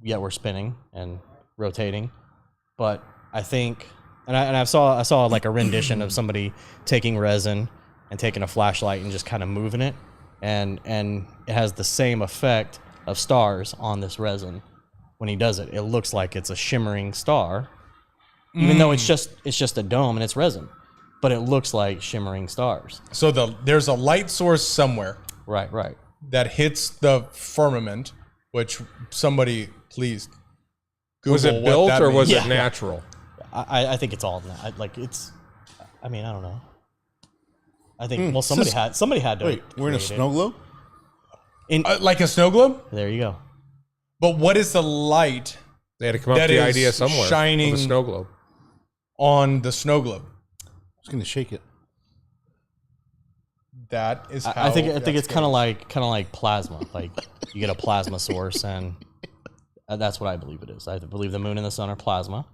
Yet we're spinning and rotating. But I think, and I saw like a rendition of somebody taking resin and taking a flashlight and just kind of moving it, and it has the same effect of stars on this resin. When he does it, it looks like it's a shimmering star, even though it's just a dome and it's resin. But it looks like shimmering stars. So there's a light source somewhere Right. that hits the firmament, which somebody please Google Was it what built that or was means. it natural? I think it's all like it's. I mean, I don't know. I think somebody had to. Wait, we're in a create it. snow globe? Like a snow globe? There you go. But what is the light They had to come up That with the is idea somewhere. shining- Of a snow globe. on the snow globe? I was going to shake it. That is how I think that's it's kind of like plasma. Like you get a plasma source, and that's what I believe it is. I believe the moon and the sun are plasma.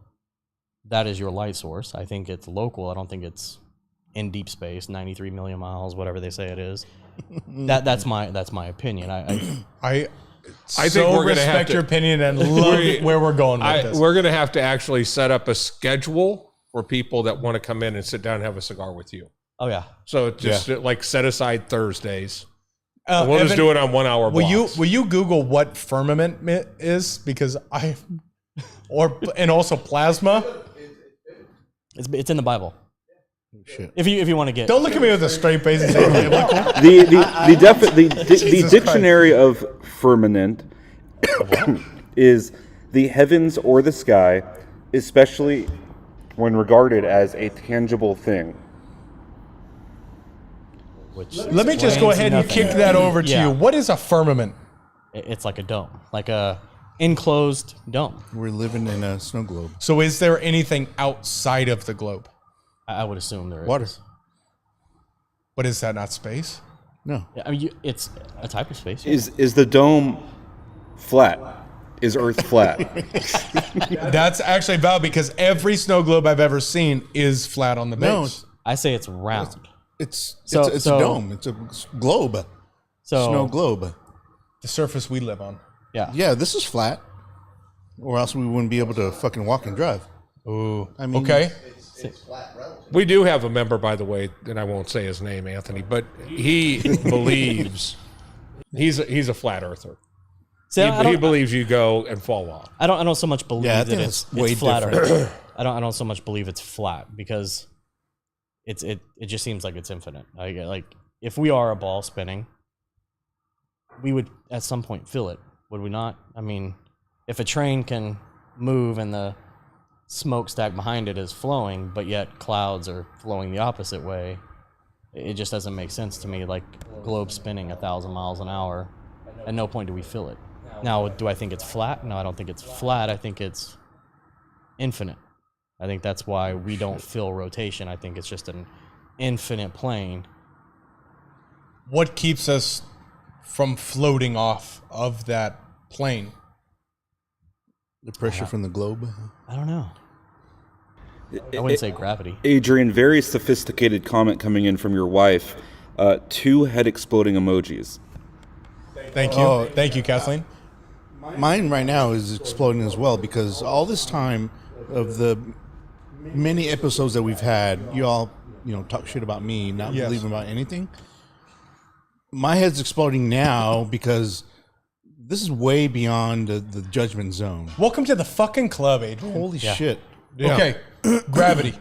That is your light source. I think it's local. I don't think it's in deep space, 93 million miles, whatever they say it is. That's my opinion. I think so we're gonna have respect to- your opinion and love where we're going with this. We're going to have to actually set up a schedule for people that want to come in and sit down and have a cigar with you. Oh yeah. So just like set aside Thursdays. Uh, We'll just Evan, do it on 1 hour blocks. Will you Google what firmament is? Because I and also plasma. It's in the Bible. Shit. If you want to get. Don't look at me with a straight face and say biblical. The dictionary of firmament is the heavens or the sky, especially when regarded as a tangible thing. Let me just go ahead and kick that over to you. What is a firmament? It's like a dome, like a enclosed dome. We're living in a snow globe. So is there anything outside of the globe? I would assume there is. Water. But is that not space? No. Yeah, I mean, it's a type of space. Is the dome flat? Is Earth flat? That's actually valid because every snow globe I've ever seen is flat on the base. No, I say it's round. it's So- a so- dome. It's a globe. So Snow globe. The surface we live on. yeah. Yeah, this is flat. Or else we wouldn't be able to fucking walk and drive. Ooh. I mean, Okay. We do have a member, by the way, and I won't say his name, Anthony, but he believes he's a flat earther. See, He believes you go and fall off. I don't so much believe Yeah, I that think it's that's way flat. different. I don't so much believe it's flat because it just seems like it's infinite. Like if we are a ball spinning, we would at some point feel it, would we not? I mean, if a train can move and the smokestack behind it is flowing, but yet clouds are flowing the opposite way, it just doesn't make sense to me. Like globe spinning 1,000 miles an hour, at no point do we feel it. Now, do I think it's flat? No, I don't think it's flat. I think it's infinite. I think that's why we don't feel rotation. I think it's just an infinite plane. What keeps us from floating off of that plane? The pressure from the globe. I don't know. I wouldn't say gravity. Adrian, very sophisticated comment coming in from your wife. 2 head exploding emojis. Thank you. Thank you, Kathleen. Mine right now is exploding as well because all this time of the many episodes that we've had, you all, talk shit about me, not Yes. believing about anything. My head's exploding now because this is way beyond the judgment zone. Welcome to the fucking club, Adrian. Holy shit. Yeah. Okay, gravity.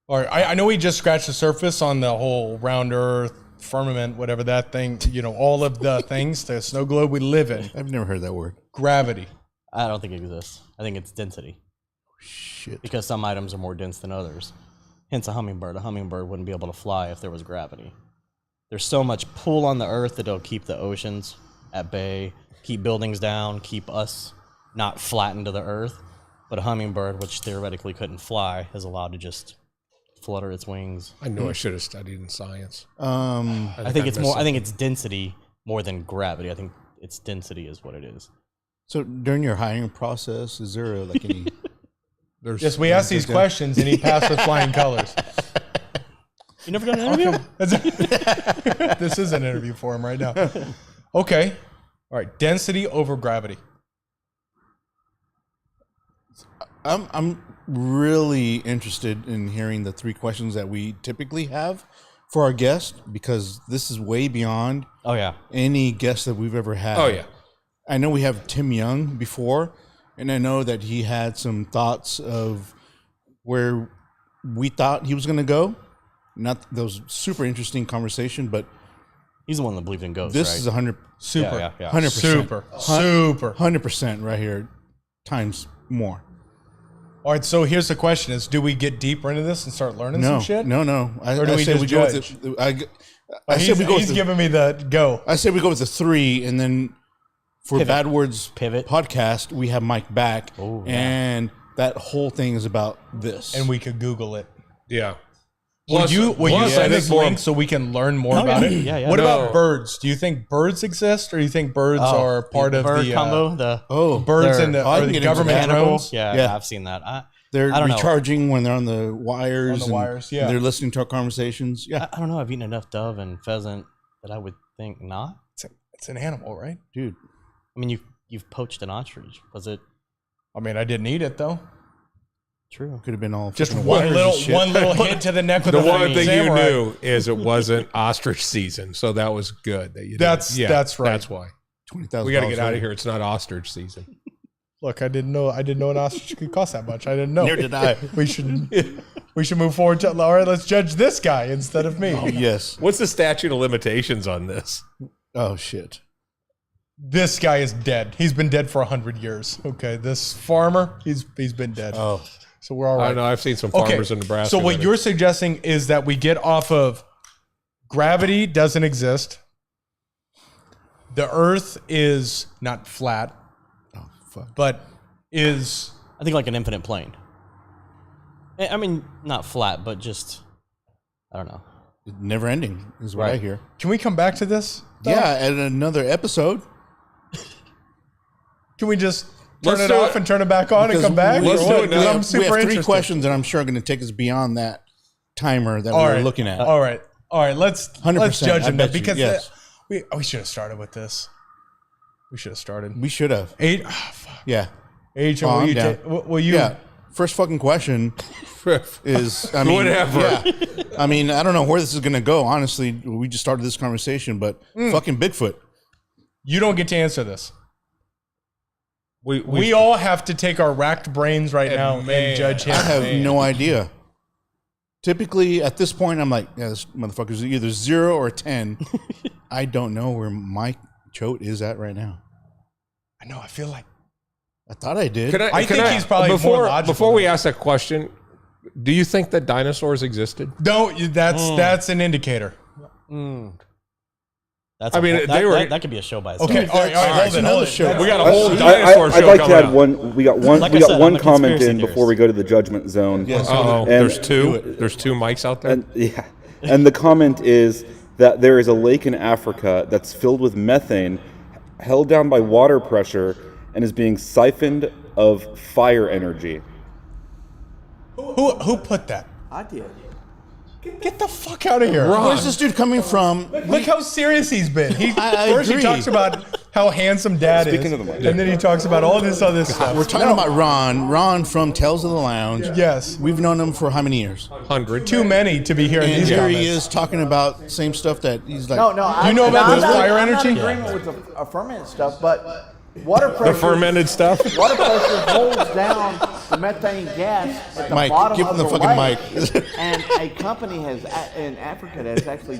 All right, I know we just scratched the surface on the whole round Earth, firmament, whatever that thing, all of the things, the snow globe we live in. I've never heard that word. Gravity. I don't think it exists. I think it's density. Shit. Because some items are more dense than others. Hence a hummingbird. A hummingbird wouldn't be able to fly if there was gravity. There's so much pull on the earth that it'll keep the oceans at bay, keep buildings down, keep us not flattened to the earth. But a hummingbird, which theoretically couldn't fly, is allowed to just flutter its wings. I knew I should have studied in science. I think it's missed more. I think something. it's density more than gravity. I think it's density is what it is. So during your hiring process, is there any... Yes, we asked these questions and he passed with flying colors. You never done an interview? This is an interview for him right now. Okay. All right. Density over gravity. I'm really interested in hearing the 3 questions that we typically have for our guest because this is way beyond Oh yeah. any guest that we've ever had. Oh, yeah. I know we have Tim Young before, and I know that he had some thoughts of where we thought he was going to go. Not those super interesting conversation, but He's the one that believed in ghosts. this right? is 100, Super. Yeah. 100%. Super. Super. 100% right here, times more. All right. So here's the question: is do we get deeper into this and start learning No, some shit? no. Or do we say just go judge? with the, I He's, said we go with he's the, giving me the go. I say we go with the 3, and then for Pivot. Bad Words Pivot. podcast, we have Mike back, Oh, yeah. and that whole thing is about this. And we could Google it. Yeah. Will you I send us think more- links so we can learn more Oh, about yeah. it? Yeah. What No. about birds? Do you think birds exist, or do you think birds are part of bird the combo. The birds they're- and the, I or can the get into government that. drones? Yeah, I've seen that. they're I don't know. recharging when they're on the wires. On the and wires, yeah. They're listening to our conversations. Yeah, I don't know. I've eaten enough dove and pheasant that I would think not. It's an animal, right? dude. I mean, you've poached an ostrich. Was it I mean, I didn't eat it though. true? Could have been all Just fucking one wires and shit. little hit to the neck with The a one fucking thing samurai. you knew is it wasn't ostrich season, so that was good. That you didn't. That's right. That's why. $20,000. We got to get out of here. It's not ostrich season. Look, I didn't know an ostrich could cost that much. I didn't know. Neither did I. We should move forward to, all right, let's judge this guy instead of me. Yes. What's the statute of limitations on this? Oh shit. This guy is dead. He's been dead for 100 years. Okay, this farmer, he's been dead. Oh. So we're all right. I don't know. I've seen some farmers in Nebraska. So what you're suggesting is that we get off of gravity doesn't exist. The Earth is not flat, but is I think like an infinite plane. I mean, not flat, but just I don't know. Never ending is what I hear. Can we come back to this? though? Yeah, at another episode. Can we just turn Let's it do off it. and turn it back on and Because come back? let's or do what? it 'Cause now. I'm We super have 3 interested. questions that I'm sure are going to take us beyond that timer that All we're right. looking at. All right. Let's 100%, judge I him bet you, because yes. we should have started with this. We should have started. We should have. 8. Oh, fuck. Yeah. H. Oh, Will I'm you? down. Will you? Yeah. First fucking question is, I mean, Whatever. Yeah. I mean, I don't know where this is going to go. Honestly, we just started this conversation, but fucking Bigfoot. You don't get to answer this. we We all have to take our racked brains right now man, and judge him. I have no idea. Typically, at this point, I'm like, yeah, this motherfucker's either 0 or 10. I don't know where Mike Choate is at right now. I know. I feel like I thought I did. I think he's probably more logical before we than- ask that question. Do you think that dinosaurs existed? no. That's an indicator. That's I mean, that, they were- that could be a show by itself. Okay. All right. That's another show. We got a whole I, dinosaur show I'd like to coming add up. one. We got one. Like we I got said, one I'm a comment conspiracy in theorist. before we go to the judgment zone. Yes. Oh, And- there's do two. it. There's 2 mics out there. And yeah, and the comment is that there is a lake in Africa that's filled with methane, held down by water pressure, and is being siphoned of fire energy. Who put that? I did. Get the fuck out of here. Where's this dude coming from? Look how serious he's been. I First he agree. talks about how handsome dad is, Speaking of the mic. and then he talks about all this other stuff. We're talking about Ron. Ron from Tales of the Lounge. Yes. We've known him for how many years? 100. Too many to be hearing And these here comments. he is talking about same stuff that he's like. No. You know about I'm this not- fire I'm not energy? in agreement with the fermented stuff, but water pressure. The fermented stuff. Water pressure holds down the methane gas at the Mike, bottom give of him the the fucking lake. mic. And a company in Africa has actually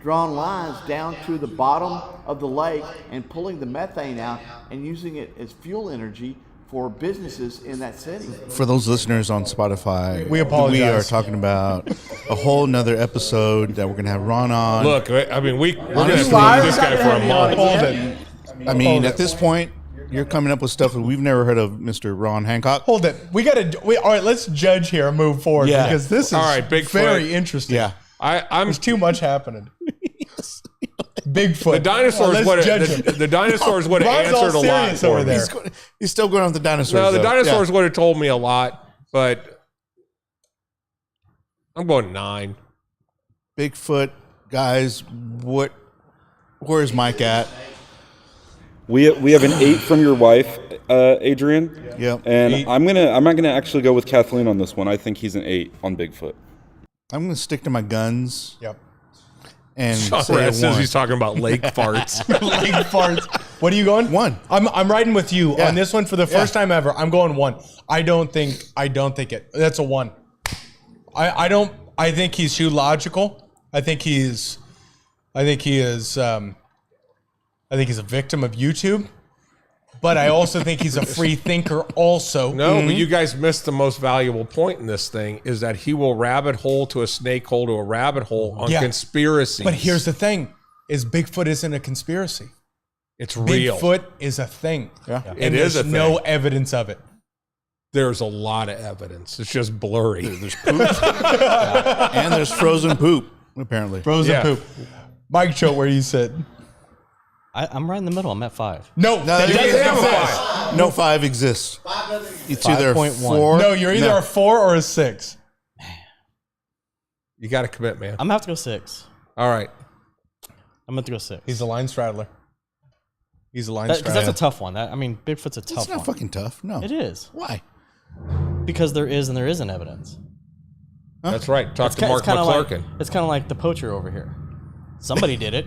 drawn lines down to the bottom of the lake and pulling the methane out and using it as fuel energy for businesses in that city. For those listeners on Spotify, We apologize. We are talking about a whole nother episode that we're gonna have Ron on. Look, I mean, we're going to Fire have this guy for a month. Hold it. I mean, at this point, you're coming up with stuff that we've never heard of, Mr. Ron Hancock. Hold it. All right, let's judge here and move forward Yeah. because this is All right, Bigfoot. very interesting. Yeah. I'm There's too much happening. Bigfoot. the dinosaurs. Let's Would judge have, him. the dinosaurs would have Ron's all answered a lot serious for over me. there. He's still going on with the dinosaurs. No, the though. dinosaurs Yeah. would have told me a lot, but I'm going 9. Bigfoot, guys. Where's Mike at? We have an 8 from your wife, Adrian. Yep. And 8. I'm not gonna actually go with Kathleen on this one. I think he's an 8 on Bigfoot. I'm gonna stick to my guns Yep. and Sean say a Rad says 1. he's talking about lake farts. Lake farts. What are you going? 1. I'm riding with you Yeah. on this one for the first time ever. I'm going 1. I don't think it. That's a 1. I think he's too logical. I think he is a victim of YouTube. But I also think he's a free thinker also. No, but you guys missed the most valuable point in this thing is that he will rabbit hole to a snake hole to a rabbit hole on Yeah. conspiracies. But here's the thing, is Bigfoot isn't a conspiracy. it's real. Bigfoot is a thing. Yeah. And It is there's a no thing. evidence of it. There's a lot of evidence. It's just blurry. There's poop. And there's frozen poop, apparently. Frozen Yeah. poop. Mike Choate, where you sit? I'm right in the middle. I'm at 5. No, No, it you doesn't can't have exist. No 5 exists. It's either 5.1. 4. No, you're either a 4 or a 6. You got to commit, man. I'm gonna have to go 6. All right. I'm gonna have to go 6. He's a line straddler. He's a line Because straddler. that's a tough one. Bigfoot's a tough It's not one. fucking tough. No. It is Why? because there is and there isn't evidence. That's right. Talk to It's Mark kind of McClurkin. like it's kind of like the poacher over here. Somebody did it.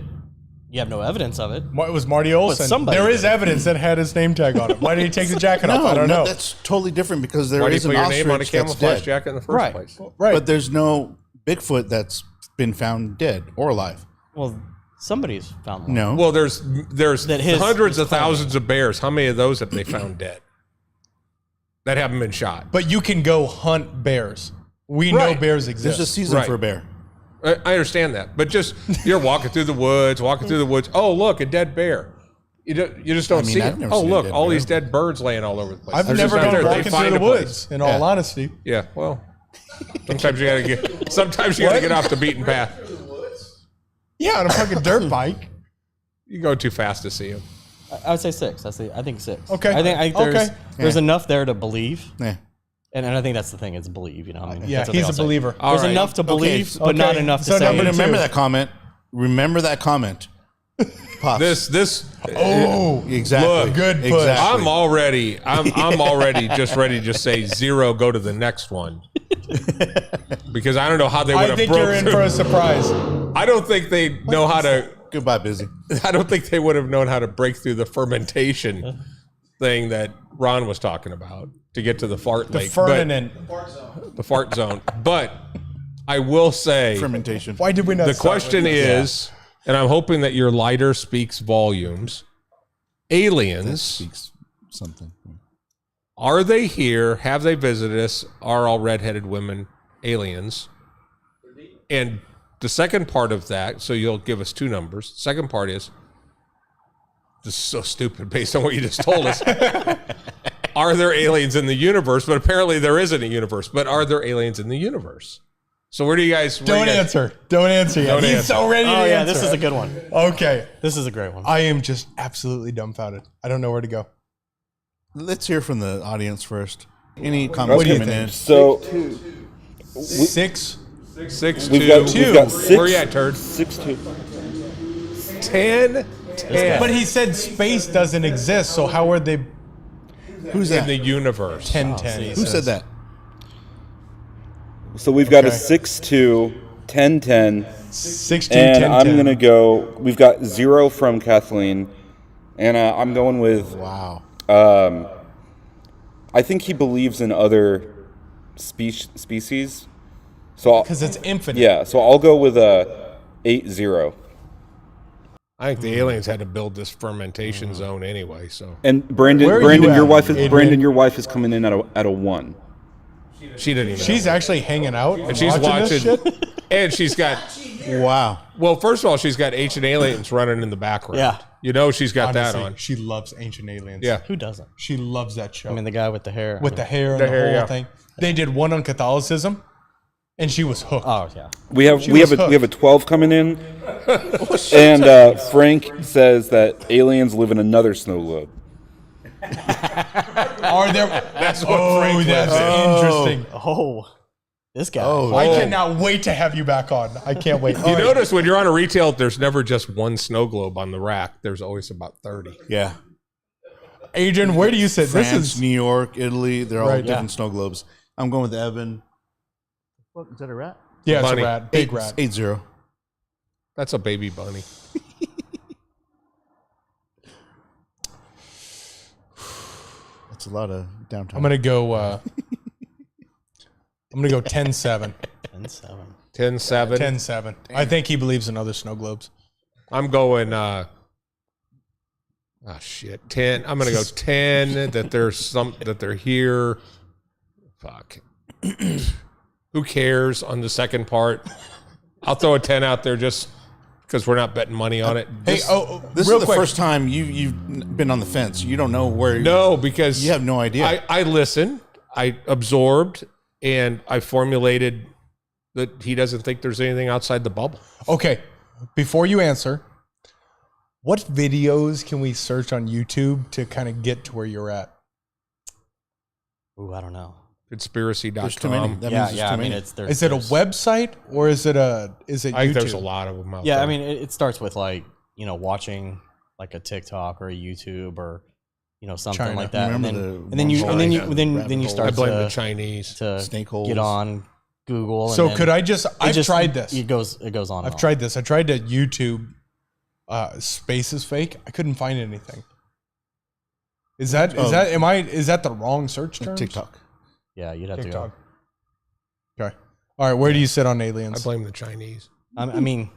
You have no evidence of it. It was Marty Olson. somebody There is did it. evidence that had his name tag on it. Why did he take the jacket off? I don't know. That's totally different because there Why do you is put an your name on a ostrich that's camouflage dead. jacket in the first Right. place? Right. But there's no Bigfoot that's been found dead or alive. Well, somebody's found one. No. Well, there's That his- hundreds his of thousands of bears. How many of those have they found dead that haven't been shot? But you can go hunt bears. We know Right. bears exist. there's a season Right. for a bear. I understand that, but just you're walking through the woods. Oh, look, a dead bear. You just don't see I've it. never Oh, seen a look, dead all bear. these dead birds laying all over the place. I've They're never just out gone there. They walking find through the a place. woods, in all honesty. Yeah, well, sometimes you gotta get. Sometimes you gotta get off the beaten path. Yeah, on a fucking dirt bike. You go too fast to see them. I would say 6. I think 6. Okay. I think Okay. there's enough there to believe. Yeah. And I think that's the thing. It's believe. You know. I mean, Yeah, that's what they he's all a say. believer. There's right. enough to believe, but not okay. enough to So say. number But remember two. that comment. Remember that comment. Puffs. This. Oh, Exactly. Look, good push. Exactly. I'm already just ready to say 0. Go to the next one. Because I don't know how they would I have think broke you're in through. for a surprise. I don't think they know how to. Goodbye, busy. I don't think they would have known how to break through the fermentation thing that Ron was talking about to get to the fart The lake. but- Ferdinand. the fart zone. But I will say Fermentation. Why did we not? the start with question this? is, and I'm hoping that your lighter speaks volumes. Aliens, Speaks something. are they here? Have they visited us? Are all redheaded women aliens? And the second part of that, so you'll give us 2 numbers. Second part is, this is so stupid based on what you just told us. Are there aliens in the universe? But apparently there isn't a universe. But are there aliens in the universe? So where do you guys... Don't answer. Don't answer yet. Don't He's answer. so ready to Oh yeah, answer. this is a good one. Okay. This is a great one. I am just absolutely dumbfounded. I don't know where to go. Let's hear from the audience first. Any comments What do you coming in? think? So 6. 6, we've 2, got 6. Where you at, turd? 6-2. 10, 10 But he said space doesn't exist, so how are they Who's in that? the universe. 10-10? Who said that? So we've got a Okay. 6-2, 10-10, 6, 2, and 10, I'm 10. gonna go. We've got 0 from Kathleen, and I'm going with. Wow. I think he believes in other species. So Because it's infinite. yeah, so I'll go with a 8-0. I think the aliens had to build this fermentation zone anyway. So And Brandon, Where are Brandon, you your at, wife is Adrian? Brandon, your wife is coming in at a 1. she didn't even. She's know. actually hanging out and She's watching this shit. and she's got. Wow. Well, first of all, she's got Ancient Aliens running in the background. Yeah. You know she's got Honestly, that on. she loves Ancient Aliens. Yeah. Who doesn't? She loves that show. I mean, the guy with the hair. with the hair and the hair, whole yeah. thing. They did one on Catholicism, and she was hooked. Oh yeah. We have She we was have hooked. a 12 coming in, and Frank says that aliens live in another snow globe. Are there? That's what Frank that's lives in. interesting. Oh, this guy. I cannot wait to have you back on. I can't wait. You notice when you're on a retail, there's never just one snow globe on the rack. There's always about 30. Yeah. Adrian, where do you sit? France, This is New York, Italy, they're all Right, different snow globes. I'm going with Evan. What, is that a rat? yeah, it's Bunny. a rat, big rat. 8-0. That's a baby bunny. That's a lot of downtime. I'm gonna go. I'm gonna go 10-7. 10-7. 10-7. 10-7. I think he believes in other snow globes. I'm going. Shit. 10. I'm gonna go 10. that they're here. Fuck. Who cares on the second part? I'll throw a 10 out there just because we're not betting money on it. Hey, This real is the quick. first time you've been on the fence. You don't know where. No, because You have no idea. I listened, I absorbed, and I formulated that he doesn't think there's anything outside the bubble. Okay, before you answer, what videos can we search on YouTube to kind of get to where you're at? Ooh, I don't know. Conspiracy.com. There's too many. That means Yeah, there's yeah. too I mean, many. it's there's. Is it a there's- website or is it YouTube? I think there's a lot of them out Yeah, there. I mean, it starts with like watching like a TikTok or a YouTube or something China. like that, Remember and then you rabbit start I blame the to Chinese. Snake holes. get on Google. So and then could I just? I've tried this. It goes on. I've tried this. I tried to YouTube space is fake. I couldn't find anything. Is that the wrong search term? TikTok. Yeah, you'd have TikTok. to go. Okay. All right. Where do you sit on aliens? I blame the Chinese. I mean,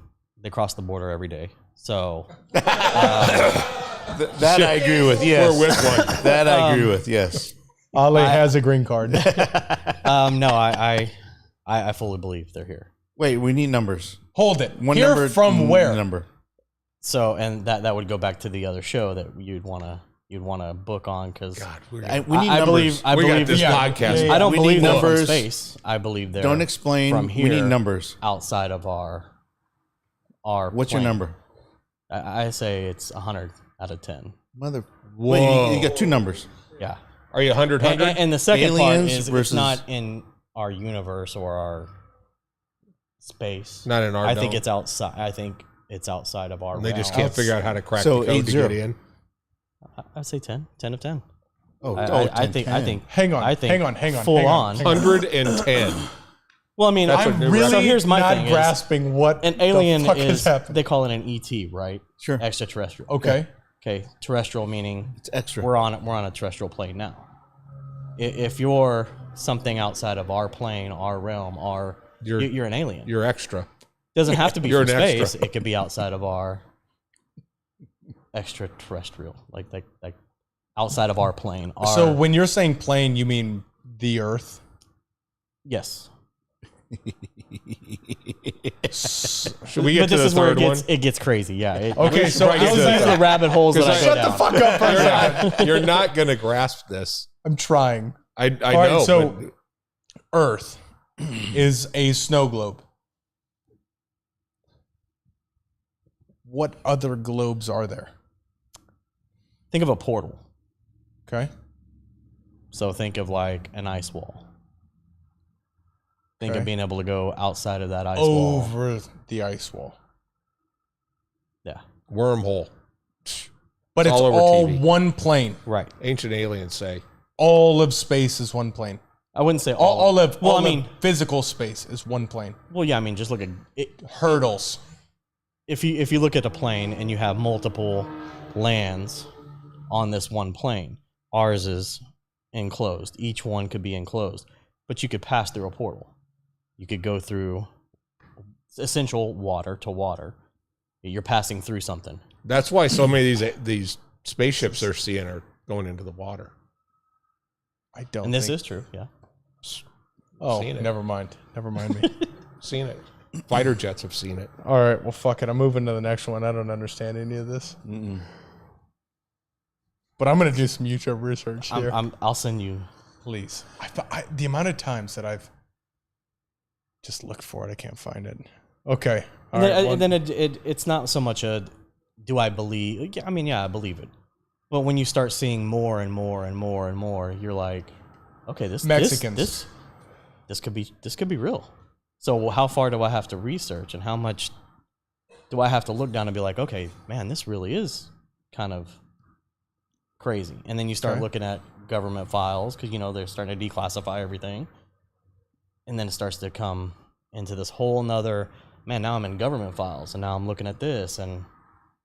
they cross the border every day. So That I agree with. Yes. We're with one. That I agree with. Yes. Ali has a green card. no, I fully believe they're here. Wait, we need numbers. Hold it. One Here number from where? Number. So, and that would go back to the other show that you'd want to book on because God, We need I numbers. believe we got this yeah. podcast. Yeah. I don't We believe need they're from numbers. space. I believe they're Don't explain. from here. We need numbers. outside of our What's your plane. number? I say it's 100 out of 10. Mother. Whoa. Wait, you got two numbers. Yeah. Are you 100? And the second part Aliens is versus- it's not in our universe or our space. Not in our I think dome. it's outside. I think it's outside of our. And they just realm. can't figure out how to crack So the code to 8-0. get in. I'd say 10 of 10. Oh, I 10, think. 10. I think. Hang on. I think hang on. Full hang on. hang on. 110. Well, I mean, That's what I'm they're really so here's my not thing is, grasping what an alien the fuck is. happening. They call it an ET, right? Sure. Extraterrestrial. Okay. Okay. Terrestrial meaning It's extra. we're on a terrestrial plane now. If you're something outside of our plane, our realm, you're an alien. You're extra. Doesn't have to be You're from an space. extra. It could be outside of our extraterrestrial, like outside of our plane. So when you're saying plane, you mean the Earth? Yes, Should we get but to this the is where third one? it gets crazy. Yeah. Okay, so probably how's get to that- These are the rabbit holes that I go Shut down. the fuck up for a second. You're not going to grasp this. I'm trying. I All right, know. so but Earth is a snow globe. What other globes are there? Think of a portal. Okay. So think of like an ice wall. Think Okay. of being able to go outside of that ice wall. Over the ice wall. Yeah. wormhole. But It's it's all over all TV. one plane. Right. Ancient aliens say. All of space is one plane. I wouldn't say All of Well, all I mean, of physical space is one plane. well, yeah. I mean, just look at it. Hurdles. If you look at a plane and you have multiple lands on this one plane, ours is enclosed. Each one could be enclosed, but you could pass through a portal. You could go through essential water to water. You're passing through something. That's why so many of these spaceships they're seeing are going into the water. I don't. And this think- is true, yeah. Oh, seen it. never mind. Never mind me. Seen it. Fighter jets have seen it. All right. Well, fuck it. I'm moving to the next one. I don't understand any of this. But I'm gonna do some YouTube research here. I'll send you. Please. The amount of times that I've just looked for it, I can't find it. Okay. All right. And then it's not so much a do I believe. I mean, yeah, I believe it. But when you start seeing more and more and more and more, you're like, okay, this Mexicans. this could be real. So how far do I have to research, and how much do I have to look down and be like, okay, man, this really is kind of crazy. And then you start Okay. looking at government files because they're starting to declassify everything, and then it starts to come into this whole nother man. Now I'm in government files, and now I'm looking at this, and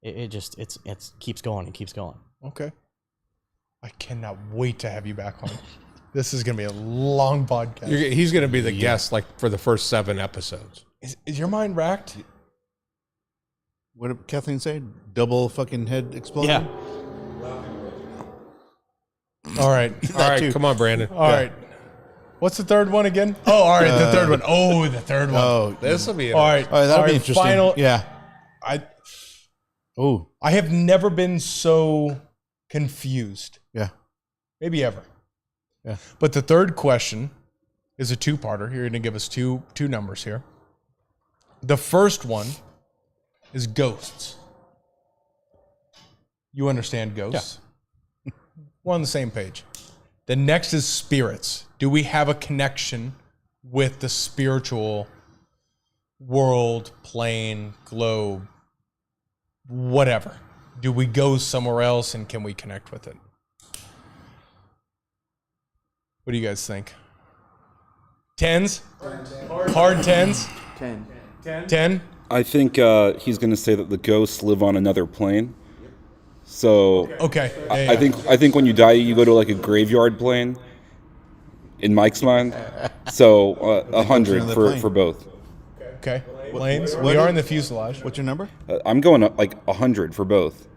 it just keeps going and keeps going. Okay. I cannot wait to have you back on. This is gonna be a long podcast. He's going to be the guest like for the first 7 episodes. Is your mind racked? What did Kathleen say? Double fucking head explosion? Yeah. All right. All right, too. come on, Brandon. All right. What's the third one again? Oh, all right. The third one. Oh, the third one. Oh, This will be All right. oh, that'll Our be interesting. Final, Yeah. Oh, I have never been so confused. yeah. Maybe ever. Yeah. But the third question is a two-parter. You're going to give us two numbers here. The first one is ghosts. You understand ghosts? Yeah. We're on the same page. The next is spirits. Do we have a connection with the spiritual world, plane, globe, whatever? Do we go somewhere else, and can we connect with it? What do you guys think? Tens? Hard tens? 10. 10? I think he's going to say that the ghosts live on another plane. So Okay. Yeah, I think when you die, you go to like a graveyard plane. In Mike's mind, so 100 for both. Okay. Lanes. We are in the fuselage. What's your number? I'm going up like 100 for both.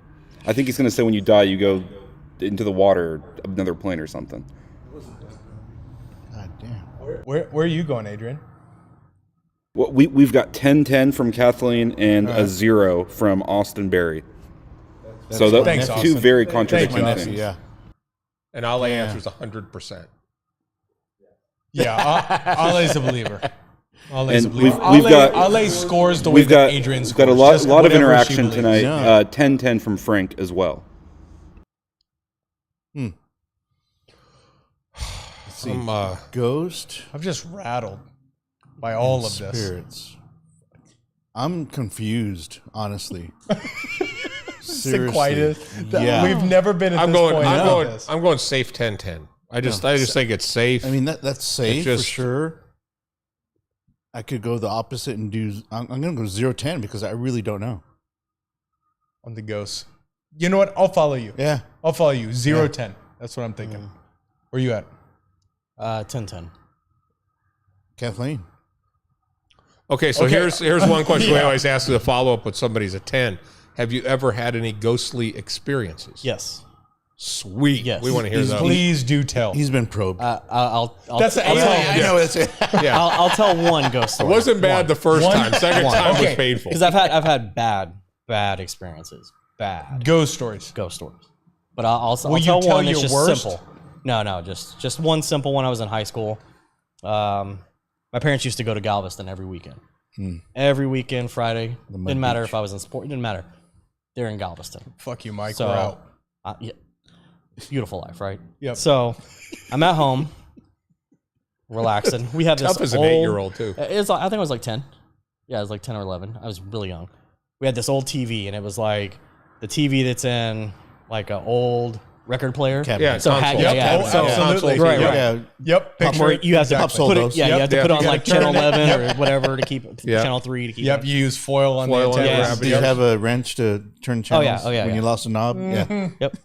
I think he's going to say when you die, you go into the water, another plane or something. God damn. Where are you going, Adrian? Well, we've got 10-10 from Kathleen and a 0 from Austin Berry. So those Thanks, two Austin. very Thanks, contradicting my things. nephew, Yeah. And Ale answers 100%. Yeah, Ale's a believer. Ale's a And believer. we've got- Ale scores the way We've got that Adrian scores. got a lot just of whatever she interaction believes. tonight. Yeah. 10-10 from Frank as well. Let's see. I'm, Ghost. I'm just rattled by all of this. Spirits. I'm confused, honestly. It's the quietest. Yeah. We've never been at I'm this going. point. I'm going safe 10-10. I just think it's safe. I mean, that's safe just- for sure. I could go the opposite and do. I'm going to go 0-10 because I really don't know. On the ghosts. You know what? I'll follow you. Yeah. I'll follow you. 0-10. That's what I'm thinking. Where you at? 10-10. Kathleen. Okay, so Okay. here's one question we Yeah. always ask as a follow up when somebody's a 10. Have you ever had any ghostly experiences? Yes. Sweet. Yes. We want to hear those. Please do tell. He's been probed. I'll That's the I'll tell, alien. I know it's Yeah. I'll tell one ghost It story. wasn't bad the first One? time. Second One. time was Okay. painful. Because I've had bad experiences. Bad Ghost stories. ghost stories. But I'll Will you tell tell one that's your just worst? simple. No, just one simple one. I was in high school. My parents used to go to Galveston every weekend. Every weekend, Friday. Didn't matter if I was in sport. It didn't matter. They're in Galveston. Fuck you, Mike. So, We're out. Yeah, beautiful life, right? Yep. So, I'm at home, relaxing. We have this Tough as an old, 8-year-old, too. It's I think it was like 10. Yeah, it was like 10 or 11. I was really young. We had this old TV, and it was like the TV that's in like an old record player. Cabinet. Yeah, So console. Yep. yeah, Oh, so absolutely. Right, Yep. right. Yeah. Yep. Picture where it. you have to Exactly. put it. those. Yeah, you Yep. have to Yeah. put You on gotta like turn channel it. 11 Yep. or whatever to keep Yeah. channel 3 to keep. Yep. it. You use foil on Foil the on the antenna. rabbit. Did you have a wrench to turn channels Oh, yeah, when yeah. you lost a knob? Yeah. Yep.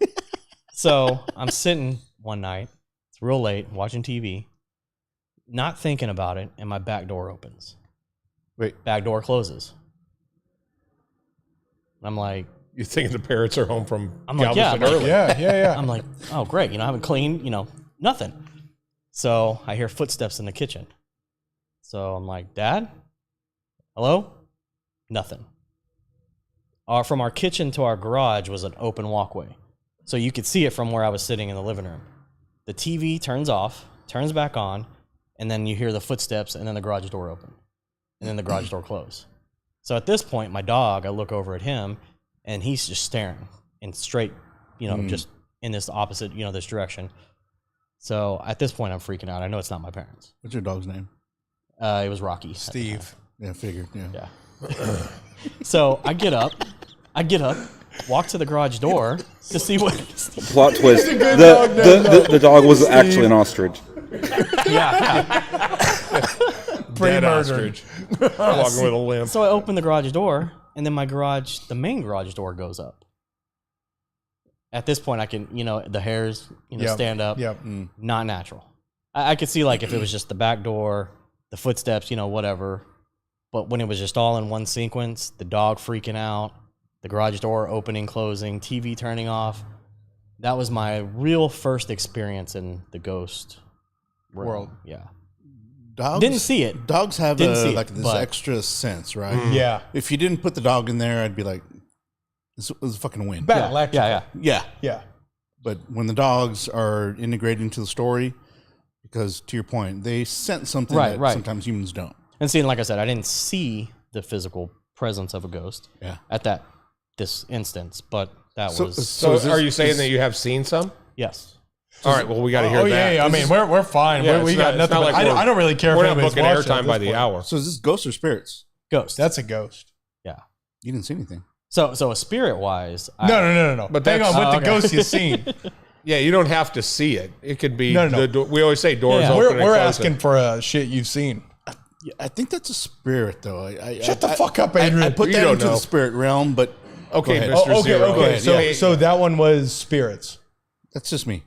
So I'm sitting one night. It's real late, watching TV, not thinking about it, and my back door opens. Wait. Back door closes. I'm like, You think the parents are home from I'm like, yeah, Galveston early? Yeah. I'm like, oh great, I haven't cleaned, nothing. So I hear footsteps in the kitchen. So I'm like, Dad, hello? Nothing. From our kitchen to our garage was an open walkway, so you could see it from where I was sitting in the living room. The TV turns off, turns back on, and then you hear the footsteps, and then the garage door open, and then the garage door close. So at this point, my dog, I look over at him, and he's just staring in straight, just in this opposite, this direction. So at this point, I'm freaking out. I know it's not my parents. What's your dog's name? It was Rocky. at the time. Steve. Yeah, figured. Yeah. Yeah. So I get up, walk to the garage door to see what. Plot twist: the dog was actually an ostrich. Yeah. Dead Pre-murdered. ostrich. Walking with a limp. So I open the garage door, and then the main garage door goes up. At this point, I can, the hairs, Yep. stand up. Yep. Not natural. I could see like if it was just the back door, the footsteps, whatever. But when it was just all in one sequence, the dog freaking out, the garage door opening, closing, TV turning off, that was my real first experience in the ghost World. Yeah. Dogs Didn't see it. Dogs have Didn't see it, like this but- extra sense, right? Yeah. If you didn't put the dog in there, I'd be like, this was a fucking win. Bad electrical. Yeah. Yeah. Yeah. But when the dogs are integrated into the story, because to your point, they sense something that Right. sometimes humans don't. And seeing, like I said, I didn't see the physical presence of a ghost Yeah. at this instance, but that So- was So, is this- are you saying is- that you have seen some? yes. All right. Well, we got to hear Oh, that. yeah. I mean, we're fine. Yeah, we it's got not- it's nothing. not But like I don't really care We're if not anybody's booking watching at airtime by this the point. hour. So is this ghosts or spirits? Ghost. That's a ghost. Yeah. You didn't see anything. So a spirit wise, No. But Hang that's- on. What the okay. ghost you've seen? Yeah, you don't have to see it. It could be. No. We always say doors Yeah. open. We're and close asking for shit you've seen. Yeah, I think that's a spirit, though. Shut the fuck up, Andrew. I put You that don't into know. the spirit realm, but Okay, go ahead. Mr. Zero. Okay. So, Yeah. so that one was spirits. That's just me.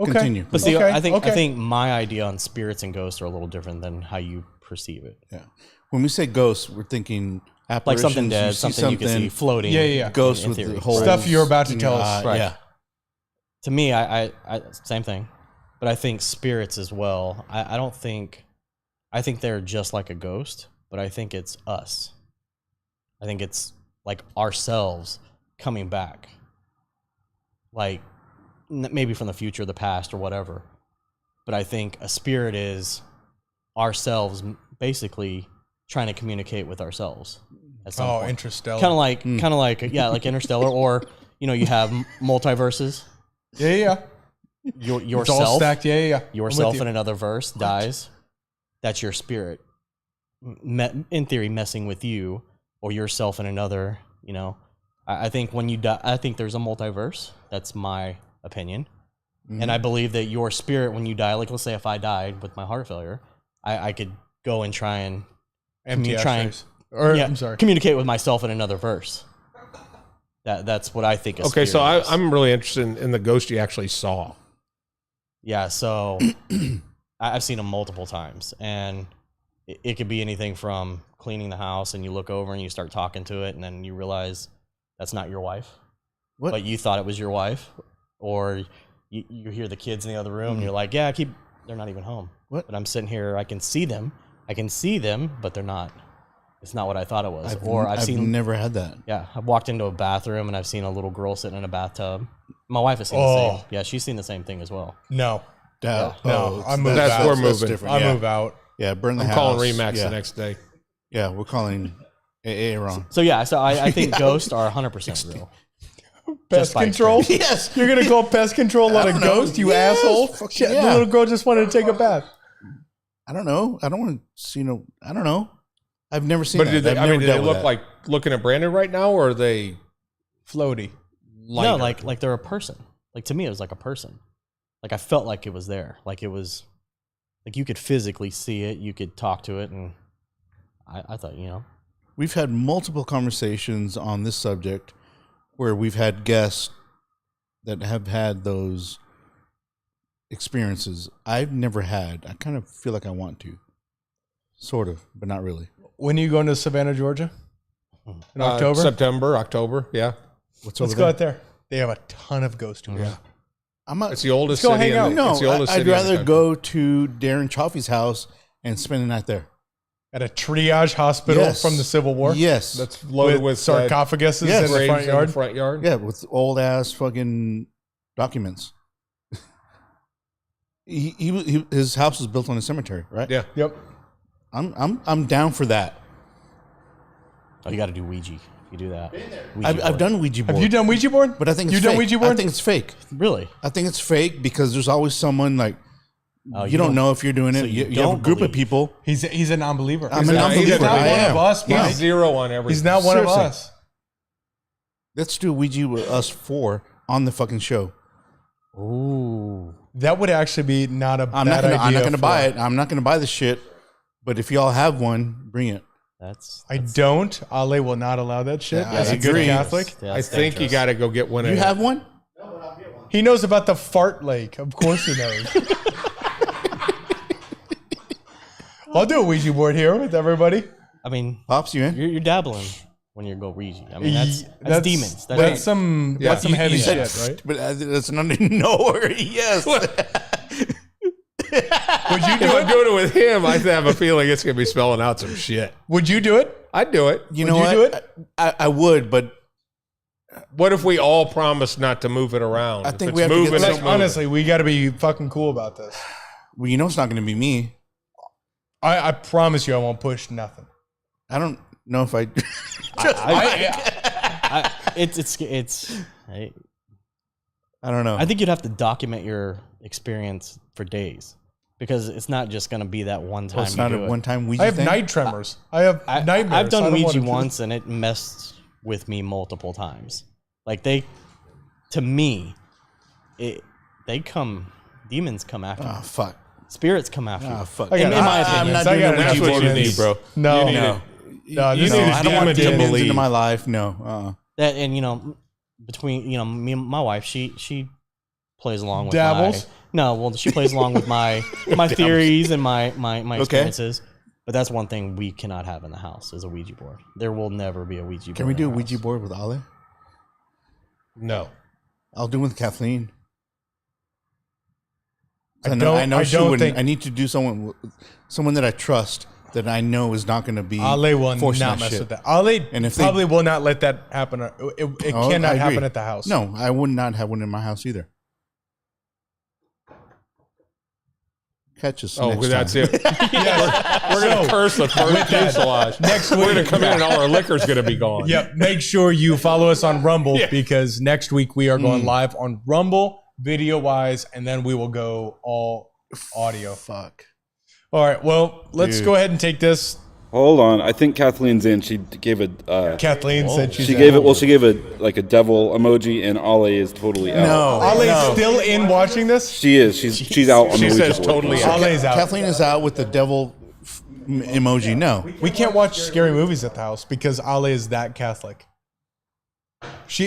Okay. Continue. But see, Okay, I okay. think my idea on spirits and ghosts are a little different than how you perceive it. Yeah. When we say ghosts, we're thinking Like apparitions. something dead, something you can see floating. Yeah. Ghosts in with theory. the whole Stuff you're about to tell us. Right. Yeah. To me, I same thing, but I think spirits as well. I don't think, I think they're just like a ghost, but I think it's us. I think it's like ourselves coming back, like maybe from the future, the past, or whatever. But I think a spirit is ourselves basically trying to communicate with ourselves. At some Oh, point. Interstellar. Kind of like like Interstellar, or you have multiverses. Yeah. It's all Yourself, stacked. Yeah. yourself I'm with in you. another verse dies. That's your spirit, in theory, messing with you, or yourself in another. I think when you die, I think there's a multiverse. That's my opinion, and I believe that your spirit, when you die, like let's say if I died with my heart failure, I could go and try and Empty try and- ashtrays. Or I'm sorry. communicate with myself in another verse. That's what I think. Okay, so is. I'm really interested in the ghost you actually saw. Yeah, so I've seen them multiple times, and it could be anything from cleaning the house and you look over and you start talking to it, and then you realize that's not your wife, What? but you thought it was your wife, or you hear the kids in the other room and you're like, yeah, they're not even home. What? But I'm sitting here, I can see them, but they're not. It's not what I thought it was. I've never had that. Yeah, I've walked into a bathroom and I've seen a little girl sitting in a bathtub. My wife has seen the same. Yeah, she's seen the same thing as well. No. No, I move That's out. we're moving. different. I yeah. move out. Yeah, burn the I'm house. calling Remax yeah. the next day. Yeah, we're calling AA wrong. So yeah, I think ghosts are 100% real. Pest by control? Yes. You're going to call pest control on a don't know. ghost, you Yes, asshole? fuck Shit, yeah. The little girl just wanted to take a bath. I don't know. I don't want to see no. I don't know. I've never seen But that. do they, I've I mean, never do they dealt with look that. like looking at Brandon right now, or are they Floaty. lighter? No, like they're a person. Like to me, it was like a person. Like I felt like it was there. Like it was, like you could physically see it. You could talk to it, and I thought, We've had multiple conversations on this subject where we've had guests that have had those experiences. I've never had. I kind of feel like I want to. Sort of, but not really. When are you going to Savannah, Georgia? In October? September, October. Yeah, What's Let's over go there? out there. They have a ton of ghost tours. Yeah. I'm not. it's the oldest Let's go city. hang out. No, it's the oldest I'd city in the rather country. go to Darren Chaffee's house and spend the night there. At a triage hospital Yes. from the Civil War? Yes. That's loaded with sarcophaguses Yes. in the graves front in yard? the front yard. Yeah, with old ass fucking documents. His house was built on a cemetery, right? Yeah. Yep. I'm down for that. oh, you got to do Ouija. If you do that, I've done Ouija board. Have you done Ouija board? But I think it's you fake. done Ouija board? I think it's fake. really. I think it's fake because there's always someone like Oh, you don't know if you're doing it. so You you have a don't group of believe. people. He's a non-believer. I'm a He's non-believer. not I one am. of us, He's Mike. zero on everything. He's not one of Seriously. us. Let's do Ouija with us four on the fucking show. Ooh. That would actually be not a I'm bad not idea. gonna for- buy it. I'm not gonna buy the shit. But if y'all have one, bring it. I don't. Ale will not allow that shit. Yeah, As I a good agree. Catholic. I think you got to go get one. You of have one? He knows about the fart lake. Of course he knows. I'll do a Ouija board here with everybody. I mean, Pops, you in? you're dabbling when you go Ouija. I mean, that's That's demons. That's some heavy You shit, said, right? But that's not nowhere. Yes. Would you If do I'm it? doing it with him, I have a feeling it's going to be spelling out some shit. Would you do it? I'd do it. You Would know you what? do it? I would, but What if we all promise not to move it around? I If think it's we have to get moving, some- it's moving. Honestly, we got to be fucking cool about this. well, you know it's not going to be me. I promise you, I won't push nothing. I don't know if I. I don't know. I think you'd have to document your experience for days because it's not just going to be that one time. Well, it's you not do a it. one-time Ouija I have thing. night tremors. I have nightmares. I've I done don't Ouija wanna do once and it messed with me multiple times. Like demons come after me. Oh fuck! spirits come after you. fuck. In my opinion. I'm not I doing got the That's Ouija what you board. need, bro. No. You need No. it. No, You this need is- a I don't want demon to demons believe. into my life. No. That, and between me and my wife, she plays along with Dabbles? she plays along with my theories and my experiences. But that's one thing we cannot have in the house is a Ouija board. There will never be a Ouija board. Can we in do a our Ouija house. board with Ale? No. I'll do it with Kathleen. I don't she wouldn't. think- I need to do someone that I trust that I know is not going to be Ale will forcing not that mess shit. with that. Ale And if they- probably will not let that happen. It Oh, cannot I agree. happen at the house. No, I would not have one in my house either. Catch us. Oh, next that's time. it. Yes. We're going to curse the first fuselage. Next We're going week- to come in and all our liquor's going to be gone. Yep. Make sure you follow us on Rumble Yeah. because next week we are going live on Rumble, video wise, and then we will go all audio. Fuck. All right. Well, let's Dude. go ahead and take this. Hold on. I think Kathleen's in. She gave a. Kathleen said she's She in. gave it. Well, she gave a devil emoji, and Ale is totally out. No. Ale's no. still in watching this. She is. She's out on She the says Ouija board. totally out. Ale's out. Kathleen is out with the devil emoji. No. We can't watch scary movies at the house because Ale is that Catholic.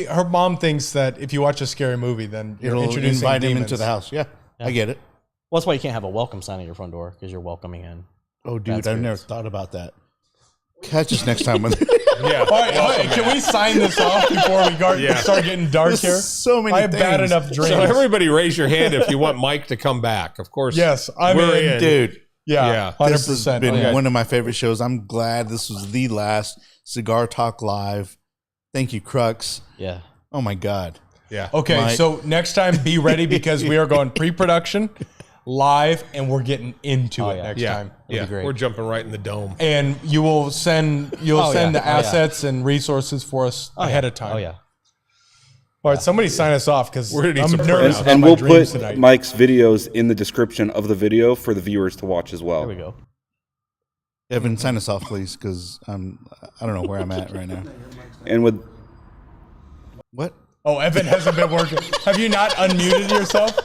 Her mom thinks that if you watch a scary movie, then you're It'll introducing invite him demons. into the house. Yeah, I get it. Well, that's why you can't have a welcome sign at your front door because you're welcoming in. Oh, dude, That's I've good. never thought about that. Catch us next time. Yeah. All right, can we sign this off before we start getting dark There's here? so many I have bad things. enough dreams. So everybody raise your hand if you want Mike to come back. Of course. Yes, I'm We're in. in. Dude, Yeah, Yeah. this has 100%. been Okay. one of my favorite shows. I'm glad this was the last Cigar Talk Live. Thank you, Crux. Yeah. Oh my God. Yeah. Okay, Mike. so next time be ready because we are going pre-production, live, and we're getting into it yeah. next Yeah. time. Yeah. be great. We're jumping right in the dome. And you will send the assets and resources for us ahead of time. Oh yeah. All right, somebody sign us off because We're gonna need I'm some nervous printouts. about And my we'll dreams put tonight. Mike's videos in the description of the video for the viewers to watch as well. There we go. Evan, sign us off, please, because I don't know where I'm at right now. And with What? Oh, Evan hasn't been working. Have you not unmuted yourself?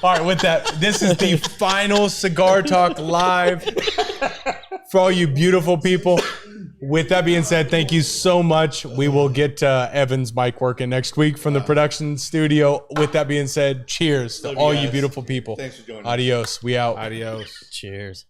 All right, with that, this is the final Cigar Talk Live for all you beautiful people. With that being said, thank you so much. We will get Evan's mic working next week from the production studio. With that being said, cheers to all you beautiful people. Thanks for joining us. Adios. We out. Adios. Cheers.